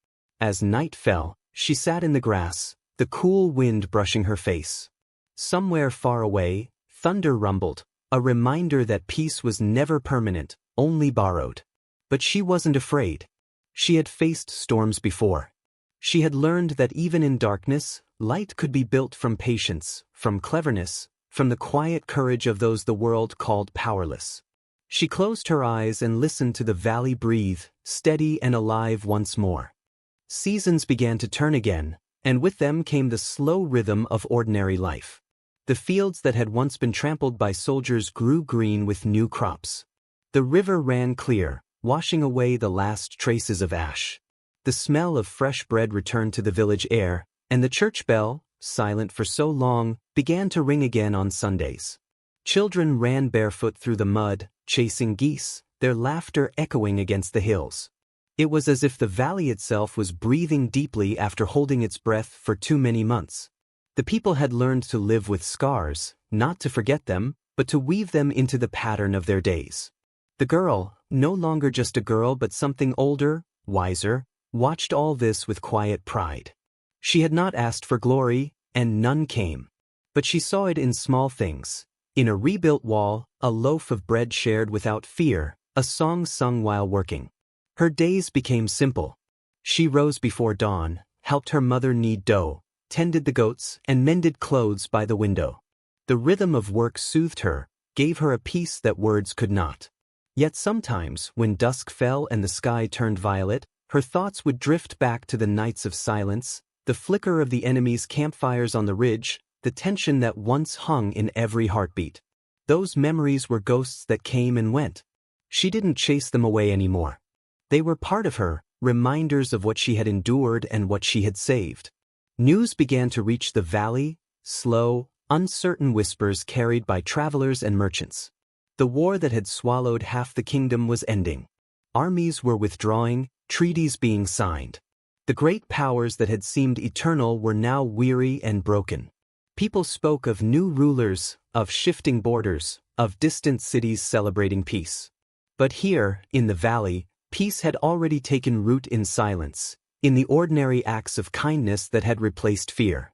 As night fell, she sat in the grass, the cool wind brushing her face. Somewhere far away, thunder rumbled, a reminder that peace was never permanent, only borrowed. But she wasn't afraid. She had faced storms before. She had learned that even in darkness, light could be built from patience, from cleverness, from the quiet courage of those the world called powerless. She closed her eyes and listened to the valley breathe, steady and alive once more. Seasons began to turn again, and with them came the slow rhythm of ordinary life. The fields that had once been trampled by soldiers grew green with new crops. The river ran clear, washing away the last traces of ash. The smell of fresh bread returned to the village air, and the church bell, silent for so long, began to ring again on Sundays. Children ran barefoot through the mud, chasing geese, their laughter echoing against the hills. It was as if the valley itself was breathing deeply after holding its breath for too many months. The people had learned to live with scars, not to forget them, but to weave them into the pattern of their days. The girl, no longer just a girl but something older, wiser, watched all this with quiet pride. She had not asked for glory, and none came. But she saw it in small things. In a rebuilt wall, a loaf of bread shared without fear, a song sung while working. Her days became simple. She rose before dawn, helped her mother knead dough, tended the goats, and mended clothes by the window. The rhythm of work soothed her, gave her a peace that words could not. Yet sometimes, when dusk fell and the sky turned violet, her thoughts would drift back to the nights of silence, the flicker of the enemy's campfires on the ridge, the tension that once hung in every heartbeat. Those memories were ghosts that came and went. She didn't chase them away anymore. They were part of her, reminders of what she had endured and what she had saved. News began to reach the valley, slow, uncertain whispers carried by travelers and merchants. The war that had swallowed half the kingdom was ending. Armies were withdrawing, treaties being signed. The great powers that had seemed eternal were now weary and broken. People spoke of new rulers, of shifting borders, of distant cities celebrating peace. But here, in the valley, peace had already taken root in silence, in the ordinary acts of kindness that had replaced fear.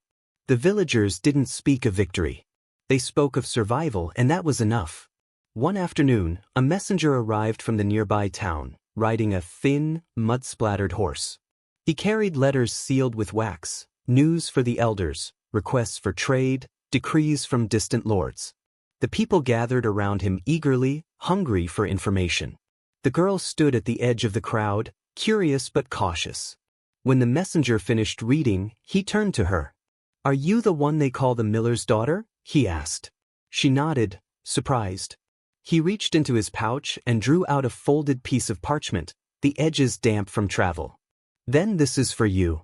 The villagers didn't speak of victory. They spoke of survival, and that was enough. One afternoon, a messenger arrived from the nearby town, riding a thin, mud-splattered horse. He carried letters sealed with wax, news for the elders, requests for trade, decrees from distant lords. The people gathered around him eagerly, hungry for information. The girl stood at the edge of the crowd, curious but cautious. When the messenger finished reading, he turned to her. "Are you the one they call the miller's daughter?" he asked. She nodded, surprised. He reached into his pouch and drew out a folded piece of parchment, the edges damp from travel. "Then this is for you."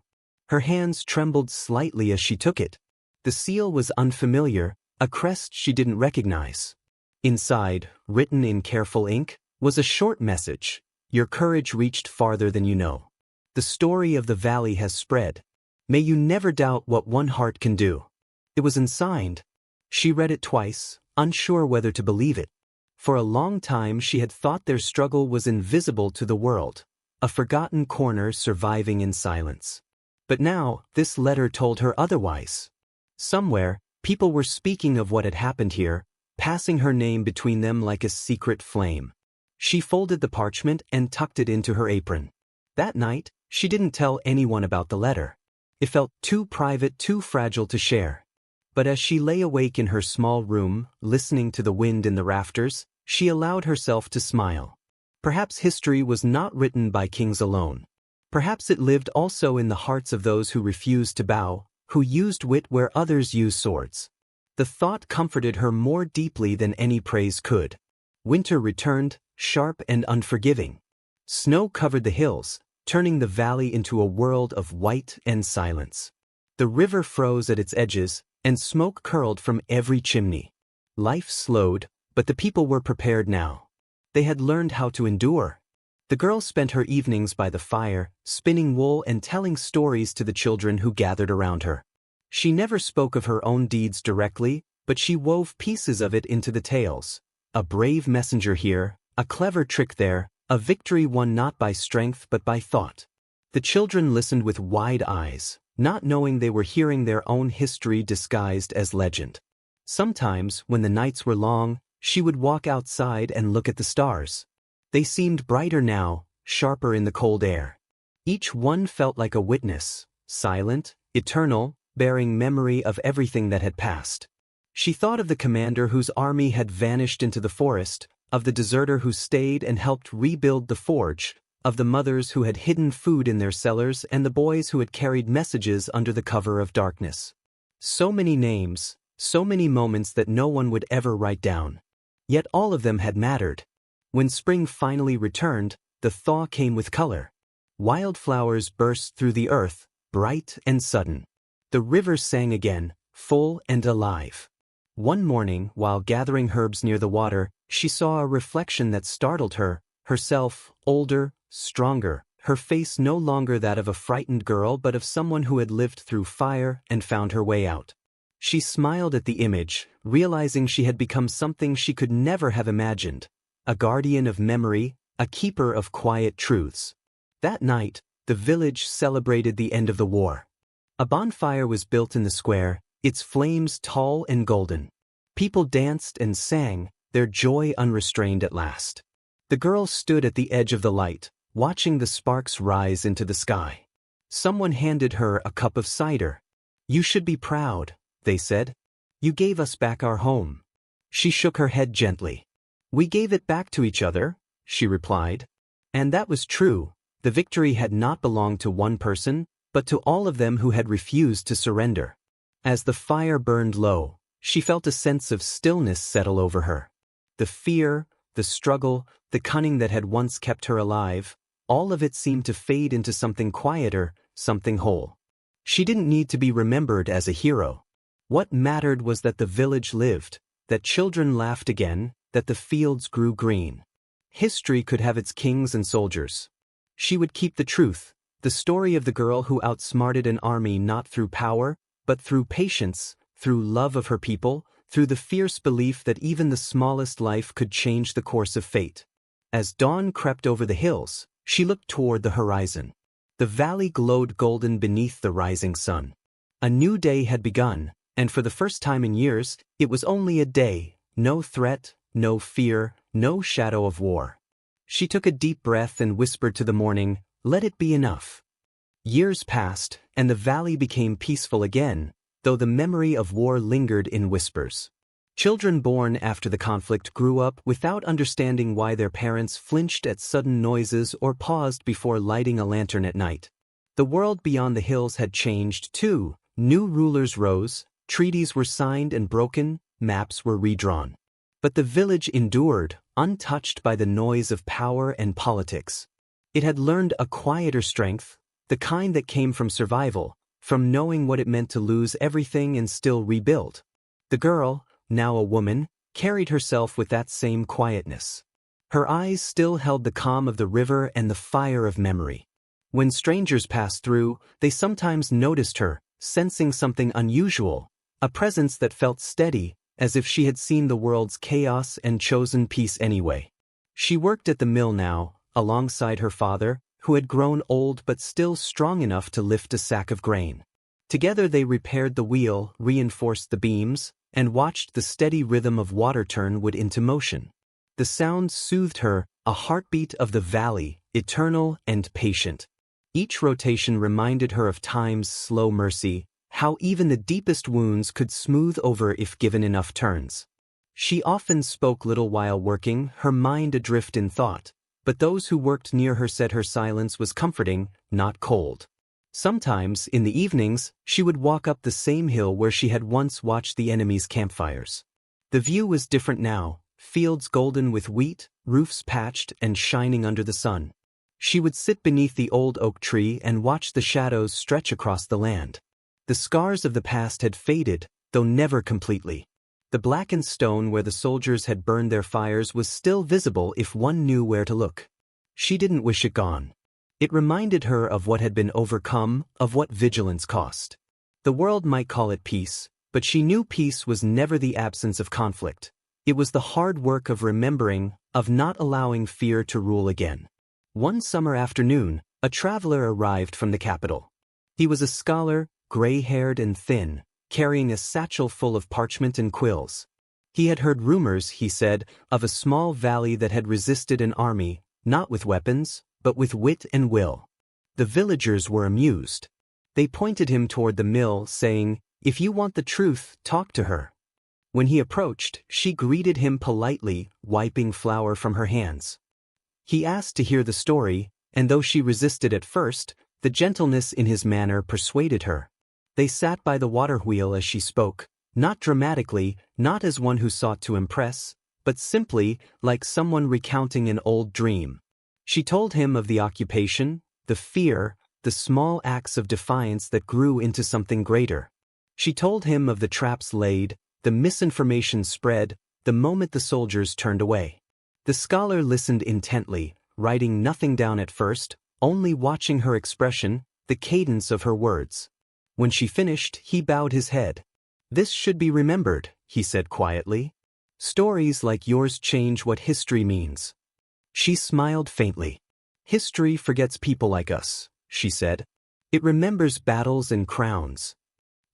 Her hands trembled slightly as she took it. The seal was unfamiliar, a crest she didn't recognize. Inside, written in careful ink, was a short message: "Your courage reached farther than you know. The story of the valley has spread. May you never doubt what one heart can do." It was unsigned. She read it twice, unsure whether to believe it. For a long time she had thought their struggle was invisible to the world, a forgotten corner surviving in silence. But now, this letter told her otherwise. Somewhere, people were speaking of what had happened here, passing her name between them like a secret flame. She folded the parchment and tucked it into her apron. That night, she didn't tell anyone about the letter. It felt too private, too fragile to share. But as she lay awake in her small room, listening to the wind in the rafters, she allowed herself to smile. Perhaps history was not written by kings alone. Perhaps it lived also in the hearts of those who refused to bow, who used wit where others used swords. The thought comforted her more deeply than any praise could. Winter returned, sharp and unforgiving. Snow covered the hills, turning the valley into a world of white and silence. The river froze at its edges, and smoke curled from every chimney. Life slowed, but the people were prepared now. They had learned how to endure. The girl spent her evenings by the fire, spinning wool and telling stories to the children who gathered around her. She never spoke of her own deeds directly, but she wove pieces of it into the tales. A brave messenger here, a clever trick there, a victory won not by strength but by thought. The children listened with wide eyes, not knowing they were hearing their own history disguised as legend. Sometimes, when the nights were long, she would walk outside and look at the stars. They seemed brighter now, sharper in the cold air. Each one felt like a witness, silent, eternal, bearing memory of everything that had passed. She thought of the commander whose army had vanished into the forest, of the deserter who stayed and helped rebuild the forge, of the mothers who had hidden food in their cellars and the boys who had carried messages under the cover of darkness. So many names, so many moments that no one would ever write down. Yet all of them had mattered. When spring finally returned, the thaw came with color. Wildflowers burst through the earth, bright and sudden. The river sang again, full and alive. One morning, while gathering herbs near the water, she saw a reflection that startled her, herself, older, stronger, her face no longer that of a frightened girl but of someone who had lived through fire and found her way out. She smiled at the image, realizing she had become something she could never have imagined, a guardian of memory, a keeper of quiet truths. That night, the village celebrated the end of the war. A bonfire was built in the square, its flames tall and golden. People danced and sang, their joy unrestrained at last. The girl stood at the edge of the light, watching the sparks rise into the sky. Someone handed her a cup of cider. "You should be proud," they said. "You gave us back our home." She shook her head gently. "We gave it back to each other," she replied. And that was true. The victory had not belonged to one person, but to all of them who had refused to surrender. As the fire burned low, she felt a sense of stillness settle over her. The fear, the struggle, the cunning that had once kept her alive, all of it seemed to fade into something quieter, something whole. She didn't need to be remembered as a hero. What mattered was that the village lived, that children laughed again, that the fields grew green. History could have its kings and soldiers. She would keep the truth, the story of the girl who outsmarted an army not through power, but through patience, through love of her people, through the fierce belief that even the smallest life could change the course of fate. As dawn crept over the hills, she looked toward the horizon. The valley glowed golden beneath the rising sun. A new day had begun, and for the first time in years, it was only a day, no threat, no fear, no shadow of war. She took a deep breath and whispered to the morning, "Let it be enough." Years passed, and the valley became peaceful again, though the memory of war lingered in whispers. Children born after the conflict grew up without understanding why their parents flinched at sudden noises or paused before lighting a lantern at night. The world beyond the hills had changed too. New rulers rose, treaties were signed and broken, maps were redrawn. But the village endured, untouched by the noise of power and politics. It had learned a quieter strength, the kind that came from survival, from knowing what it meant to lose everything and still rebuild. The girl, now a woman, carried herself with that same quietness. Her eyes still held the calm of the river and the fire of memory. When strangers passed through, they sometimes noticed her, sensing something unusual, a presence that felt steady, as if she had seen the world's chaos and chosen peace anyway. She worked at the mill now, alongside her father, who had grown old but still strong enough to lift a sack of grain. Together they repaired the wheel, reinforced the beams, and watched the steady rhythm of water turn wood into motion. The sound soothed her, a heartbeat of the valley, eternal and patient. Each rotation reminded her of time's slow mercy, how even the deepest wounds could smooth over if given enough turns. She often spoke little while working, her mind adrift in thought, but those who worked near her said her silence was comforting, not cold. Sometimes, in the evenings, she would walk up the same hill where she had once watched the enemy's campfires. The view was different now, fields golden with wheat, roofs patched and shining under the sun. She would sit beneath the old oak tree and watch the shadows stretch across the land. The scars of the past had faded, though never completely. The blackened stone where the soldiers had burned their fires was still visible if one knew where to look. She didn't wish it gone. It reminded her of what had been overcome, of what vigilance cost. The world might call it peace, but she knew peace was never the absence of conflict. It was the hard work of remembering, of not allowing fear to rule again. One summer afternoon, a traveler arrived from the capital. He was a scholar, gray-haired and thin, carrying a satchel full of parchment and quills. He had heard rumors, he said, of a small valley that had resisted an army, not with weapons, but with wit and will. The villagers were amused. They pointed him toward the mill, saying, "If you want the truth, talk to her." When he approached, she greeted him politely, wiping flour from her hands. He asked to hear the story, and though she resisted at first, the gentleness in his manner persuaded her. They sat by the water wheel as she spoke, not dramatically, not as one who sought to impress, but simply like someone recounting an old dream. She told him of the occupation, the fear, the small acts of defiance that grew into something greater. She told him of the traps laid, the misinformation spread, the moment the soldiers turned away. The scholar listened intently, writing nothing down at first, only watching her expression, the cadence of her words. When she finished, he bowed his head. "This should be remembered," he said quietly. "Stories like yours change what history means." She smiled faintly. "History forgets people like us," she said. "It remembers battles and crowns."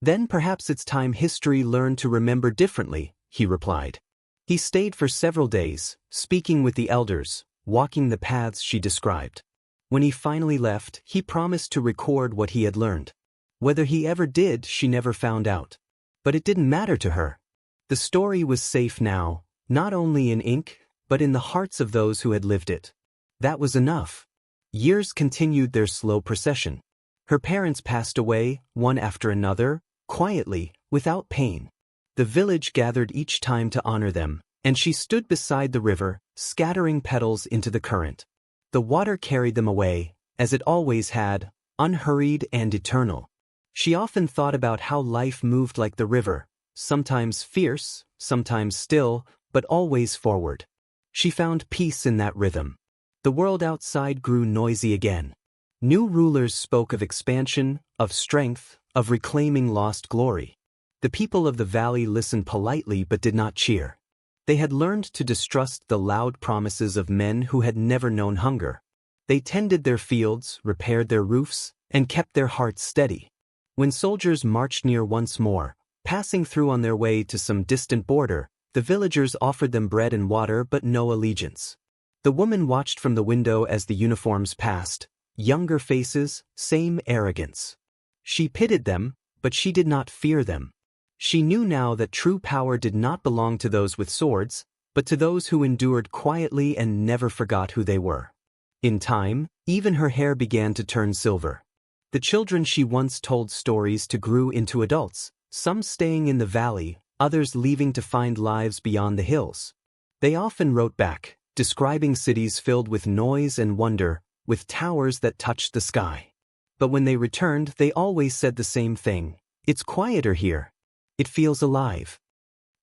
"Then perhaps it's time history learned to remember differently," he replied. He stayed for several days, speaking with the elders, walking the paths she described. When he finally left, he promised to record what he had learned. Whether he ever did, she never found out. But it didn't matter to her. The story was safe now, not only in ink, but in the hearts of those who had lived it. That was enough. Years continued their slow procession. Her parents passed away, one after another, quietly, without pain. The village gathered each time to honor them, and she stood beside the river, scattering petals into the current. The water carried them away, as it always had, unhurried and eternal. She often thought about how life moved like the river, sometimes fierce, sometimes still, but always forward. She found peace in that rhythm. The world outside grew noisy again. New rulers spoke of expansion, of strength, of reclaiming lost glory. The people of the valley listened politely but did not cheer. They had learned to distrust the loud promises of men who had never known hunger. They tended their fields, repaired their roofs, and kept their hearts steady. When soldiers marched near once more, passing through on their way to some distant border, the villagers offered them bread and water but no allegiance. The woman watched from the window as the uniforms passed, younger faces, same arrogance. She pitied them, but she did not fear them. She knew now that true power did not belong to those with swords, but to those who endured quietly and never forgot who they were. In time, even her hair began to turn silver. The children she once told stories to grew into adults, some staying in the valley, others leaving to find lives beyond the hills. They often wrote back, describing cities filled with noise and wonder, with towers that touched the sky. But when they returned, they always said the same thing: "It's quieter here. It feels alive."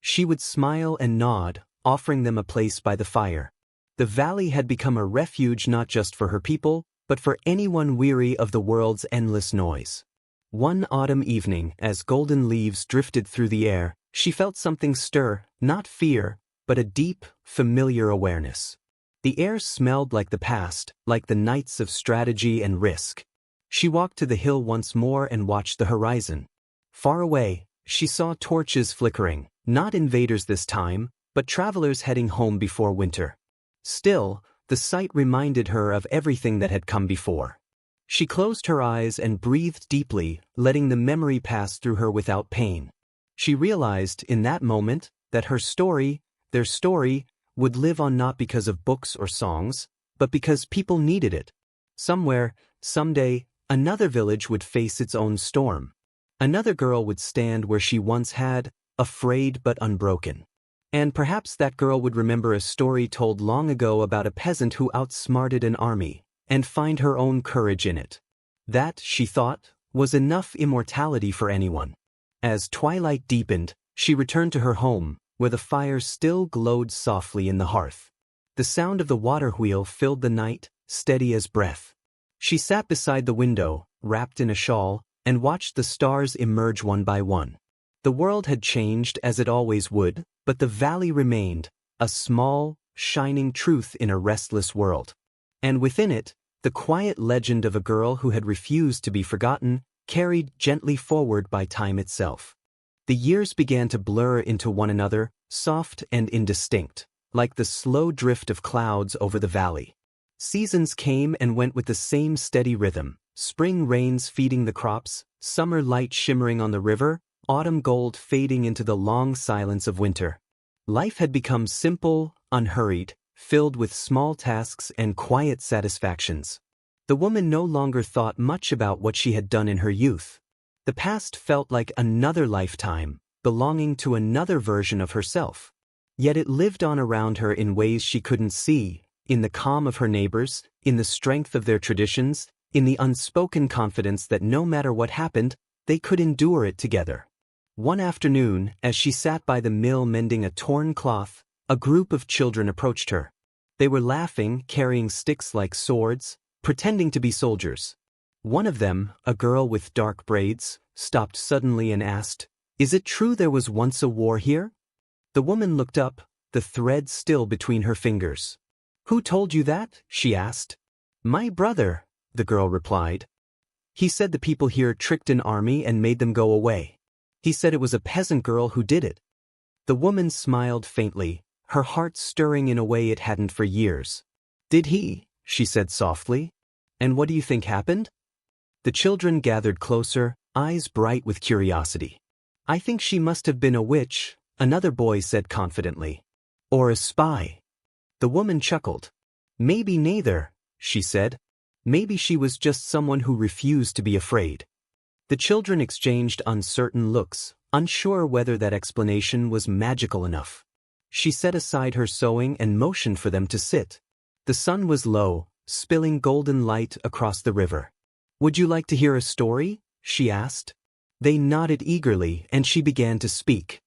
She would smile and nod, offering them a place by the fire. The valley had become a refuge not just for her people, but for anyone weary of the world's endless noise. One autumn evening, as golden leaves drifted through the air, she felt something stir, not fear, but a deep, familiar awareness. The air smelled like the past, like the nights of strategy and risk. She walked to the hill once more and watched the horizon. Far away, she saw torches flickering, not invaders this time, but travelers heading home before winter. Still, the sight reminded her of everything that had come before. She closed her eyes and breathed deeply, letting the memory pass through her without pain. She realized, in that moment, that her story, their story, would live on not because of books or songs, but because people needed it. Somewhere, someday, another village would face its own storm. Another girl would stand where she once had, afraid but unbroken. And perhaps that girl would remember a story told long ago about a peasant who outsmarted an army, and find her own courage in it. That, she thought, was enough immortality for anyone. As twilight deepened, she returned to her home, where the fire still glowed softly in the hearth. The sound of the water wheel filled the night, steady as breath. She sat beside the window, wrapped in a shawl, and watched the stars emerge one by one. The world had changed as it always would, but the valley remained, a small, shining truth in a restless world. And within it, the quiet legend of a girl who had refused to be forgotten, carried gently forward by time itself. The years began to blur into one another, soft and indistinct, like the slow drift of clouds over the valley. Seasons came and went with the same steady rhythm, spring rains feeding the crops, summer light shimmering on the river, autumn gold fading into the long silence of winter. Life had become simple, unhurried, filled with small tasks and quiet satisfactions. The woman no longer thought much about what she had done in her youth. The past felt like another lifetime, belonging to another version of herself. Yet it lived on around her in ways she couldn't see, in the calm of her neighbors, in the strength of their traditions, in the unspoken confidence that no matter what happened, they could endure it together. One afternoon, as she sat by the mill mending a torn cloth, a group of children approached her. They were laughing, carrying sticks like swords, pretending to be soldiers. One of them, a girl with dark braids, stopped suddenly and asked, "Is it true there was once a war here?" The woman looked up, the thread still between her fingers. "Who told you that?" she asked. "My brother," the girl replied. "He said the people here tricked an army and made them go away. He said it was a peasant girl who did it." The woman smiled faintly, her heart stirring in a way it hadn't for years. "Did he?" she said softly. "And what do you think happened?" The children gathered closer, eyes bright with curiosity. "I think she must have been a witch," another boy said confidently. "Or a spy." The woman chuckled. "Maybe neither," she said. "Maybe she was just someone who refused to be afraid." The children exchanged uncertain looks, unsure whether that explanation was magical enough. She set aside her sewing and motioned for them to sit. The sun was low, spilling golden light across the river. "Would you like to hear a story?" she asked. They nodded eagerly, and she began to speak.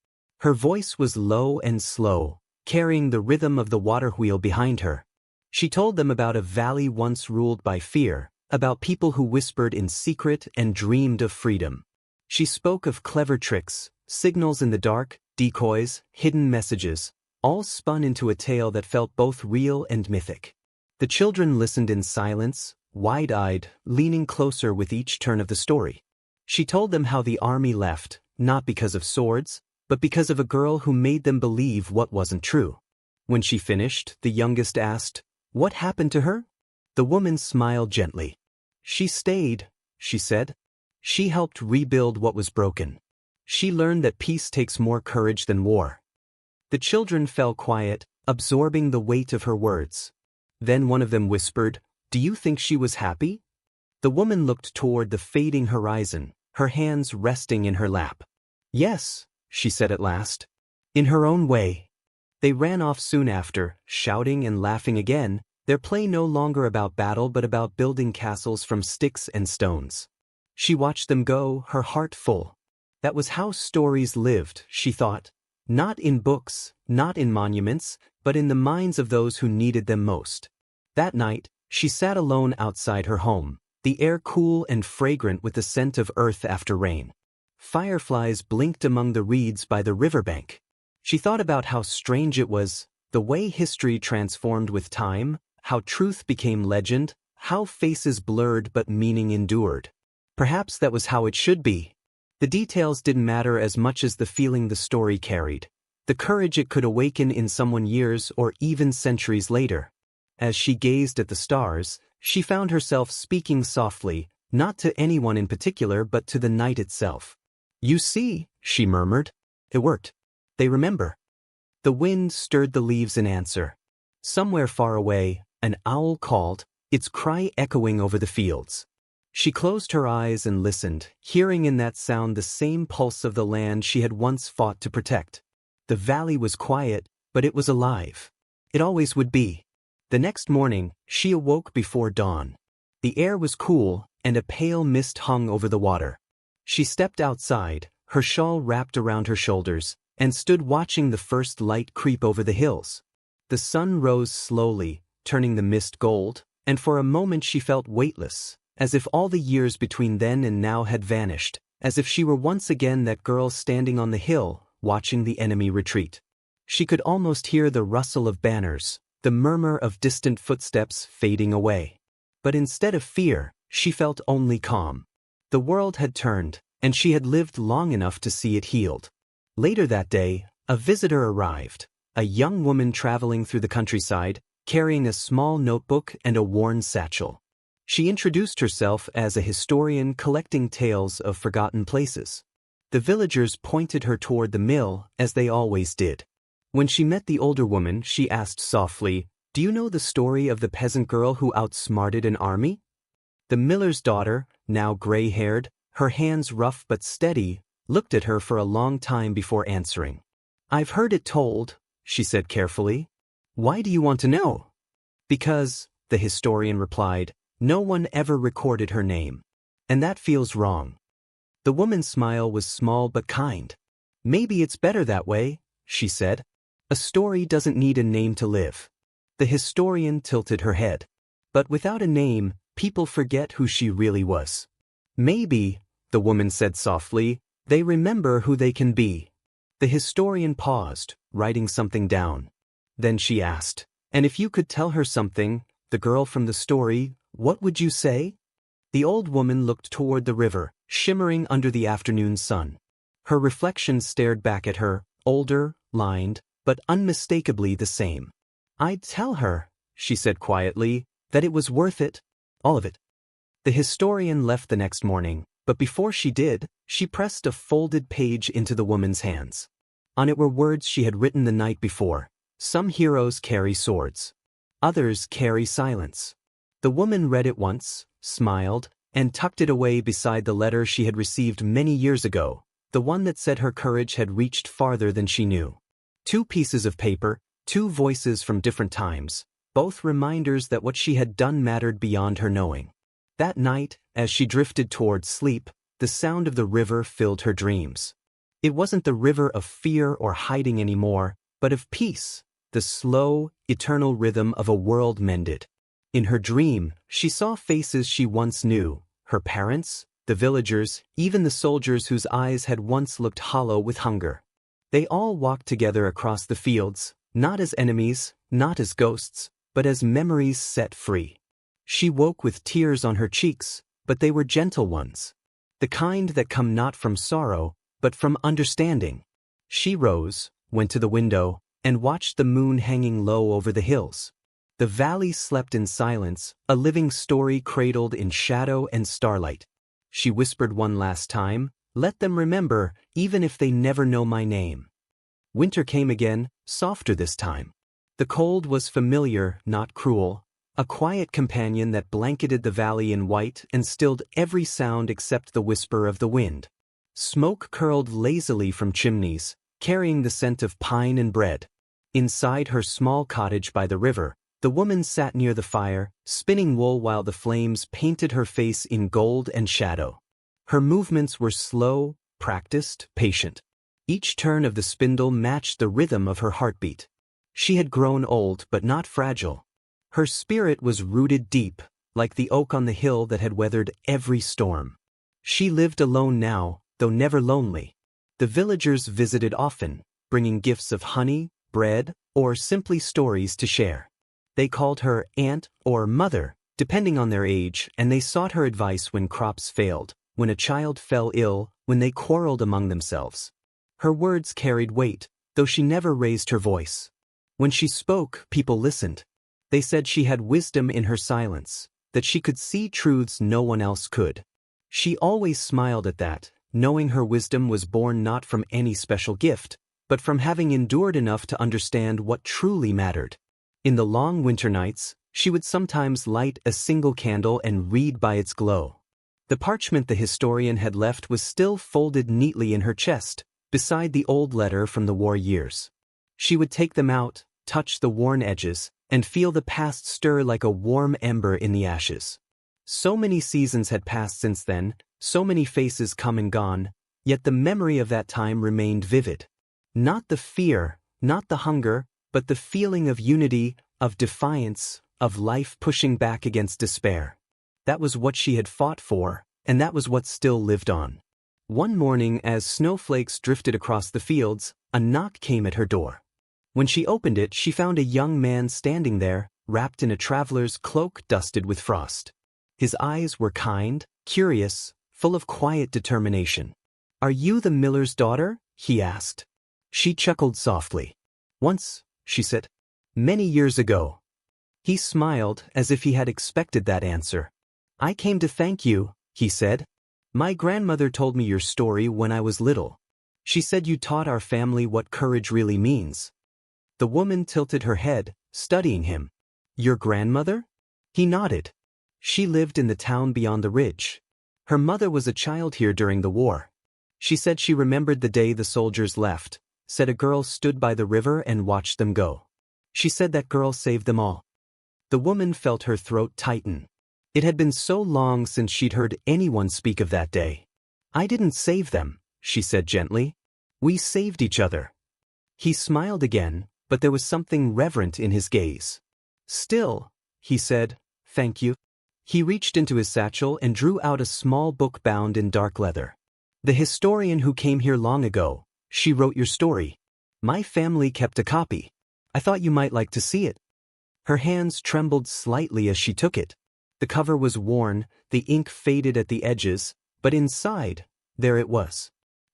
Her voice was low and slow, carrying the rhythm of the water wheel behind her. She told them about a valley once ruled by fear, about people who whispered in secret and dreamed of freedom. She spoke of clever tricks, signals in the dark, decoys, hidden messages, all spun into a tale that felt both real and mythic. The children listened in silence, wide-eyed, leaning closer with each turn of the story. She told them how the army left, not because of swords, but because of a girl who made them believe what wasn't true. When she finished, the youngest asked, "What happened to her?" The woman smiled gently. "She stayed," she said. "She helped rebuild what was broken. She learned that peace takes more courage than war." The children fell quiet, absorbing the weight of her words. Then one of them whispered, "Do you think she was happy?" The woman looked toward the fading horizon, her hands resting in her lap. "Yes," she said at last. "In her own way." They ran off soon after, shouting and laughing again, their play no longer about battle but about building castles from sticks and stones. She watched them go, her heart full. That was how stories lived, she thought. Not in books, not in monuments, but in the minds of those who needed them most. That night, she sat alone outside her home, the air cool and fragrant with the scent of earth after rain. Fireflies blinked among the reeds by the riverbank. She thought about how strange it was, the way history transformed with time, how truth became legend, how faces blurred but meaning endured. Perhaps that was how it should be. The details didn't matter as much as the feeling the story carried, the courage it could awaken in someone years or even centuries later. As she gazed at the stars, she found herself speaking softly, not to anyone in particular but to the night itself. "You see," she murmured. "It worked. They remember." The wind stirred the leaves in answer. Somewhere far away, an owl called, its cry echoing over the fields. She closed her eyes and listened, hearing in that sound the same pulse of the land she had once fought to protect. The valley was quiet, but it was alive. It always would be. The next morning, she awoke before dawn. The air was cool, and a pale mist hung over the water. She stepped outside, her shawl wrapped around her shoulders, and stood watching the first light creep over the hills. The sun rose slowly, turning the mist gold, and for a moment she felt weightless, as if all the years between then and now had vanished, as if she were once again that girl standing on the hill, watching the enemy retreat. She could almost hear the rustle of banners, the murmur of distant footsteps fading away. But instead of fear, she felt only calm. The world had turned, and she had lived long enough to see it healed. Later that day, a visitor arrived, a young woman traveling through the countryside, carrying a small notebook and a worn satchel. She introduced herself as a historian collecting tales of forgotten places. The villagers pointed her toward the mill, as they always did. When she met the older woman, she asked softly, "Do you know the story of the peasant girl who outsmarted an army?" The miller's daughter, now gray-haired, her hands rough but steady, looked at her for a long time before answering. "I've heard it told," she said carefully. "Why do you want to know?" "Because," the historian replied, "no one ever recorded her name. And that feels wrong." The woman's smile was small but kind. "Maybe it's better that way," she said. "A story doesn't need a name to live." The historian tilted her head. "But without a name, people forget who she really was." "Maybe," the woman said softly, "they remember who they can be." The historian paused, writing something down. Then she asked, "And if you could tell her something, the girl from the story, what would you say?" The old woman looked toward the river, shimmering under the afternoon sun. Her reflection stared back at her, older, lined, but unmistakably the same. "I'd tell her," she said quietly, "that it was worth it. All of it." The historian left the next morning, but before she did, she pressed a folded page into the woman's hands. On it were words she had written the night before. "Some heroes carry swords. Others carry silence." The woman read it once, smiled, and tucked it away beside the letter she had received many years ago, the one that said her courage had reached farther than she knew. 2 pieces of paper, 2 voices from different times, both reminders that what she had done mattered beyond her knowing. That night, as she drifted toward sleep, the sound of the river filled her dreams. It wasn't the river of fear or hiding anymore, but of peace, the slow, eternal rhythm of a world mended. In her dream, she saw faces she once knew, her parents, the villagers, even the soldiers whose eyes had once looked hollow with hunger. They all walked together across the fields, not as enemies, not as ghosts, but as memories set free. She woke with tears on her cheeks, but they were gentle ones. The kind that come not from sorrow, but from understanding. She rose, went to the window, and watched the moon hanging low over the hills. The valley slept in silence, a living story cradled in shadow and starlight. She whispered one last time, "Let them remember, even if they never know my name." Winter came again, softer this time. The cold was familiar, not cruel, a quiet companion that blanketed the valley in white and stilled every sound except the whisper of the wind. Smoke curled lazily from chimneys, carrying the scent of pine and bread. Inside her small cottage by the river, the woman sat near the fire, spinning wool while the flames painted her face in gold and shadow. Her movements were slow, practiced, patient. Each turn of the spindle matched the rhythm of her heartbeat. She had grown old but not fragile. Her spirit was rooted deep, like the oak on the hill that had weathered every storm. She lived alone now, though never lonely. The villagers visited often, bringing gifts of honey, bread, or simply stories to share. They called her aunt or mother, depending on their age, and they sought her advice when crops failed, when a child fell ill, when they quarreled among themselves. Her words carried weight, though she never raised her voice. When she spoke, people listened. They said she had wisdom in her silence, that she could see truths no one else could. She always smiled at that, knowing her wisdom was born not from any special gift, but from having endured enough to understand what truly mattered. In the long winter nights, she would sometimes light a single candle and read by its glow. The parchment the historian had left was still folded neatly in her chest, beside the old letter from the war years. She would take them out, touch the worn edges, and feel the past stir like a warm ember in the ashes. So many seasons had passed since then, so many faces come and gone, yet the memory of that time remained vivid. Not the fear, not the hunger, but the feeling of unity, of defiance, of life pushing back against despair. That was what she had fought for, and that was what still lived on. One morning, as snowflakes drifted across the fields, a knock came at her door. When she opened it, she found a young man standing there, wrapped in a traveler's cloak dusted with frost. His eyes were kind, curious, full of quiet determination. "Are you the miller's daughter?" he asked. She chuckled softly. "Once," she said. "Many years ago." He smiled as if he had expected that answer. "I came to thank you," he said. My grandmother told me your story when I was little. She said you taught our family what courage really means. The woman tilted her head, studying him. Your grandmother? He nodded. She lived in the town beyond the ridge. Her mother was a child here during the war. She said she remembered the day the soldiers left, said a girl stood by the river and watched them go. She said that girl saved them all. The woman felt her throat tighten. It had been so long since she'd heard anyone speak of that day. I didn't save them, she said gently. We saved each other. He smiled again, but there was something reverent in his gaze. Still, he said, thank you. He reached into his satchel and drew out a small book bound in dark leather. The historian who came here long ago, she wrote your story. My family kept a copy. I thought you might like to see it. Her hands trembled slightly as she took it. The cover was worn, the ink faded at the edges, but inside, there it was.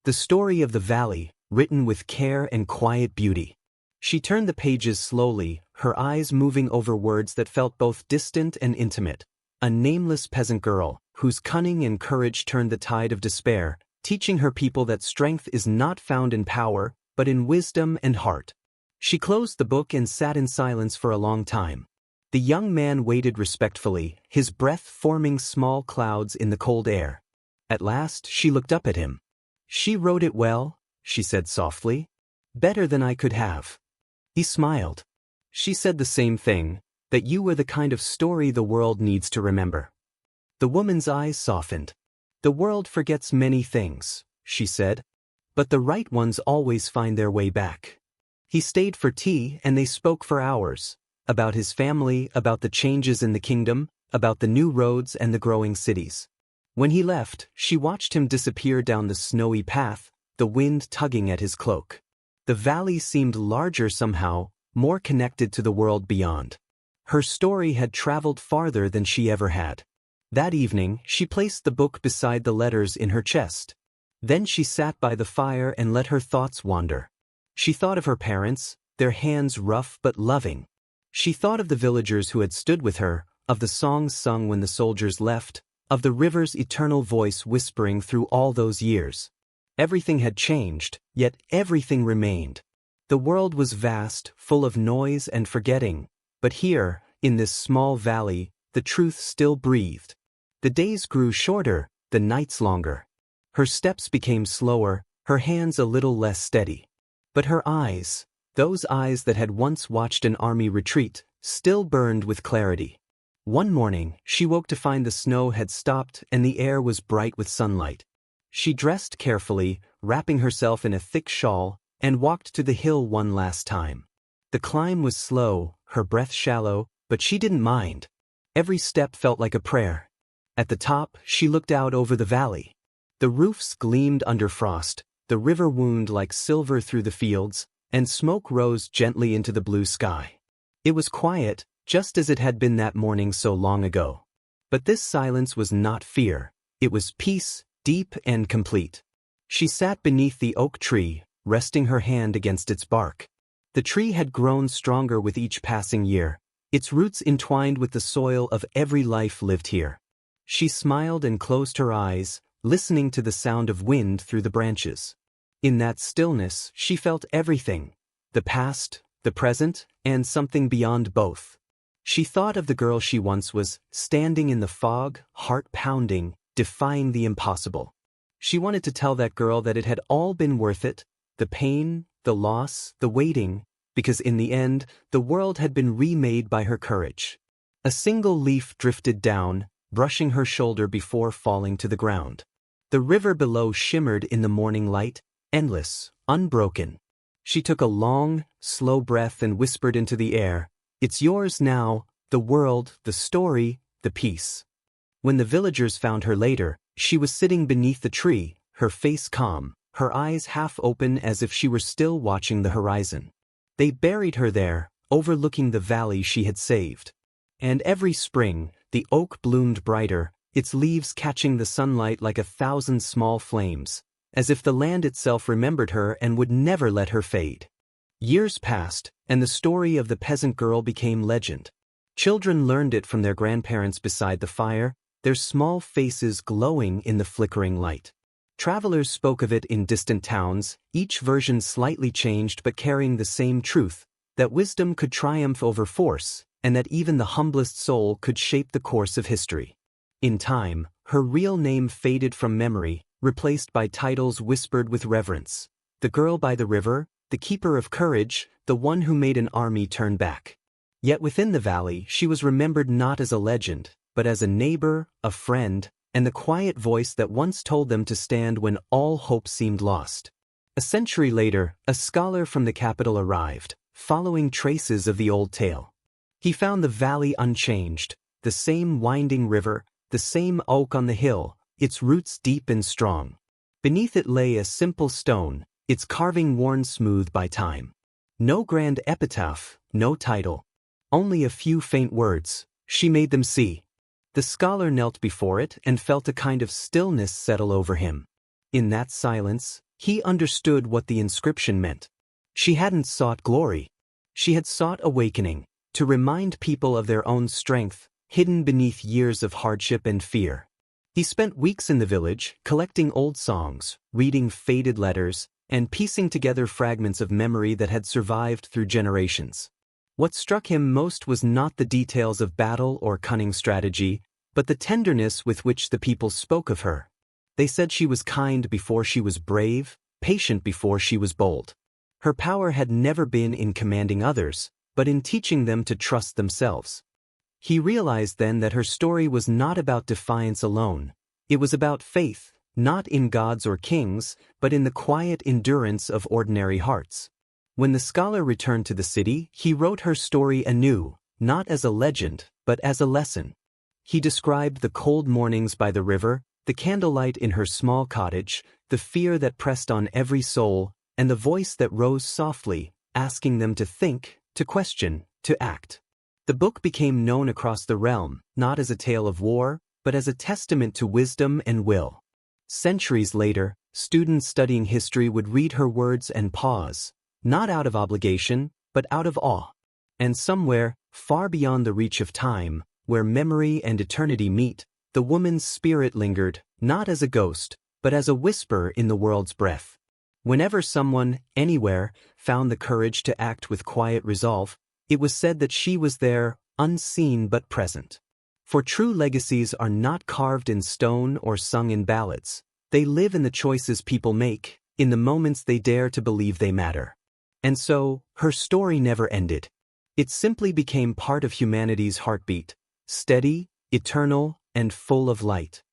The story of the valley, written with care and quiet beauty. She turned the pages slowly, her eyes moving over words that felt both distant and intimate. A nameless peasant girl, whose cunning and courage turned the tide of despair, teaching her people that strength is not found in power, but in wisdom and heart. She closed the book and sat in silence for a long time. The young man waited respectfully, his breath forming small clouds in the cold air. At last, she looked up at him. She wrote it well, she said softly. Better than I could have. He smiled. She said the same thing, that you were the kind of story the world needs to remember. The woman's eyes softened. The world forgets many things, she said, but the right ones always find their way back. He stayed for tea and they spoke for hours, about his family, about the changes in the kingdom, about the new roads and the growing cities. When he left, she watched him disappear down the snowy path, the wind tugging at his cloak. The valley seemed larger somehow, more connected to the world beyond. Her story had traveled farther than she ever had. That evening, she placed the book beside the letters in her chest. Then she sat by the fire and let her thoughts wander. She thought of her parents, their hands rough but loving. She thought of the villagers who had stood with her, of the songs sung when the soldiers left, of the river's eternal voice whispering through all those years. Everything had changed, yet everything remained. The world was vast, full of noise and forgetting, but here, in this small valley, the truth still breathed. The days grew shorter, the nights longer. Her steps became slower, her hands a little less steady. But her eyes, those eyes that had once watched an army retreat, still burned with clarity. One morning, she woke to find the snow had stopped and the air was bright with sunlight. She dressed carefully, wrapping herself in a thick shawl, and walked to the hill one last time. The climb was slow, her breath shallow, but she didn't mind. Every step felt like a prayer. At the top, she looked out over the valley. The roofs gleamed under frost, the river wound like silver through the fields, and smoke rose gently into the blue sky. It was quiet, just as it had been that morning so long ago. But this silence was not fear. It was peace, deep and complete. She sat beneath the oak tree, resting her hand against its bark. The tree had grown stronger with each passing year, its roots entwined with the soil of every life lived here. She smiled and closed her eyes, listening to the sound of wind through the branches. In that stillness, she felt everything, the past, the present, and something beyond both. She thought of the girl she once was, standing in the fog, heart pounding, defying the impossible. She wanted to tell that girl that it had all been worth it, the pain, the loss, the waiting, because in the end, the world had been remade by her courage. A single leaf drifted down, brushing her shoulder before falling to the ground. The river below shimmered in the morning light, endless, unbroken. She took a long, slow breath and whispered into the air, "It's yours now, the world, the story, the peace." When the villagers found her later, she was sitting beneath the tree, her face calm, her eyes half open as if she were still watching the horizon. They buried her there, overlooking the valley she had saved. And every spring, the oak bloomed brighter, its leaves catching the sunlight like 1,000 small flames, as if the land itself remembered her and would never let her fade. Years passed, and the story of the peasant girl became legend. Children learned it from their grandparents beside the fire, their small faces glowing in the flickering light. Travelers spoke of it in distant towns, each version slightly changed but carrying the same truth, that wisdom could triumph over force, and that even the humblest soul could shape the course of history. In time, her real name faded from memory, replaced by titles whispered with reverence. The girl by the river, the keeper of courage, the one who made an army turn back. Yet within the valley she was remembered not as a legend, but as a neighbor, a friend, and the quiet voice that once told them to stand when all hope seemed lost. A century later, a scholar from the capital arrived, following traces of the old tale. He found the valley unchanged, the same winding river, the same oak on the hill, its roots deep and strong. Beneath it lay a simple stone, its carving worn smooth by time. No grand epitaph, no title. Only a few faint words. She made them see. The scholar knelt before it and felt a kind of stillness settle over him. In that silence, he understood what the inscription meant. She hadn't sought glory. She had sought awakening, to remind people of their own strength, hidden beneath years of hardship and fear. He spent weeks in the village, collecting old songs, reading faded letters, and piecing together fragments of memory that had survived through generations. What struck him most was not the details of battle or cunning strategy, but the tenderness with which the people spoke of her. They said she was kind before she was brave, patient before she was bold. Her power had never been in commanding others, but in teaching them to trust themselves. He realized then that her story was not about defiance alone. It was about faith, not in gods or kings, but in the quiet endurance of ordinary hearts. When the scholar returned to the city, he wrote her story anew, not as a legend, but as a lesson. He described the cold mornings by the river, the candlelight in her small cottage, the fear that pressed on every soul, and the voice that rose softly, asking them to think, to question, to act. The book became known across the realm, not as a tale of war, but as a testament to wisdom and will. Centuries later, students studying history would read her words and pause, not out of obligation, but out of awe. And somewhere, far beyond the reach of time, where memory and eternity meet, the woman's spirit lingered, not as a ghost, but as a whisper in the world's breath. Whenever someone, anywhere, found the courage to act with quiet resolve, it was said that she was there, unseen but present. For true legacies are not carved in stone or sung in ballads. They live in the choices people make, in the moments they dare to believe they matter. And so, her story never ended. It simply became part of humanity's heartbeat, steady, eternal, and full of light.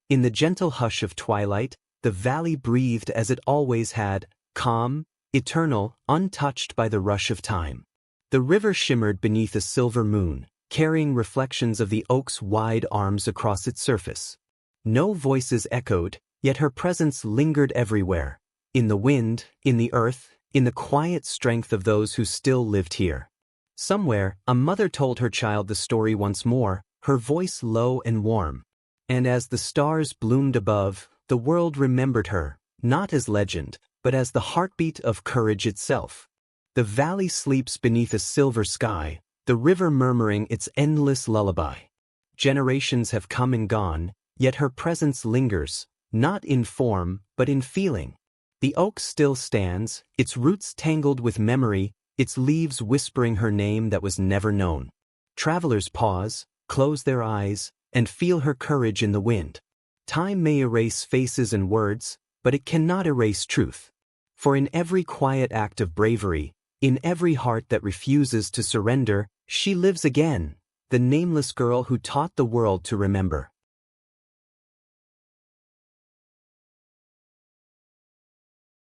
In the gentle hush of twilight, the valley breathed as it always had, calm, eternal, untouched by the rush of time. The river shimmered beneath a silver moon, carrying reflections of the oak's wide arms across its surface. No voices echoed, yet her presence lingered everywhere, in the wind, in the earth, in the quiet strength of those who still lived here. Somewhere, a mother told her child the story once more, her voice low and warm. And as the stars bloomed above, the world remembered her, not as legend, but as the heartbeat of courage itself. The valley sleeps beneath a silver sky, the river murmuring its endless lullaby. Generations have come and gone, yet her presence lingers, not in form, but in feeling. The oak still stands, its roots tangled with memory, its leaves whispering her name that was never known. Travelers pause, close their eyes, and feel her courage in the wind. Time may erase faces and words, but it cannot erase truth. For in every quiet act of bravery, in every heart that refuses to surrender, she lives again, the nameless girl who taught the world to remember.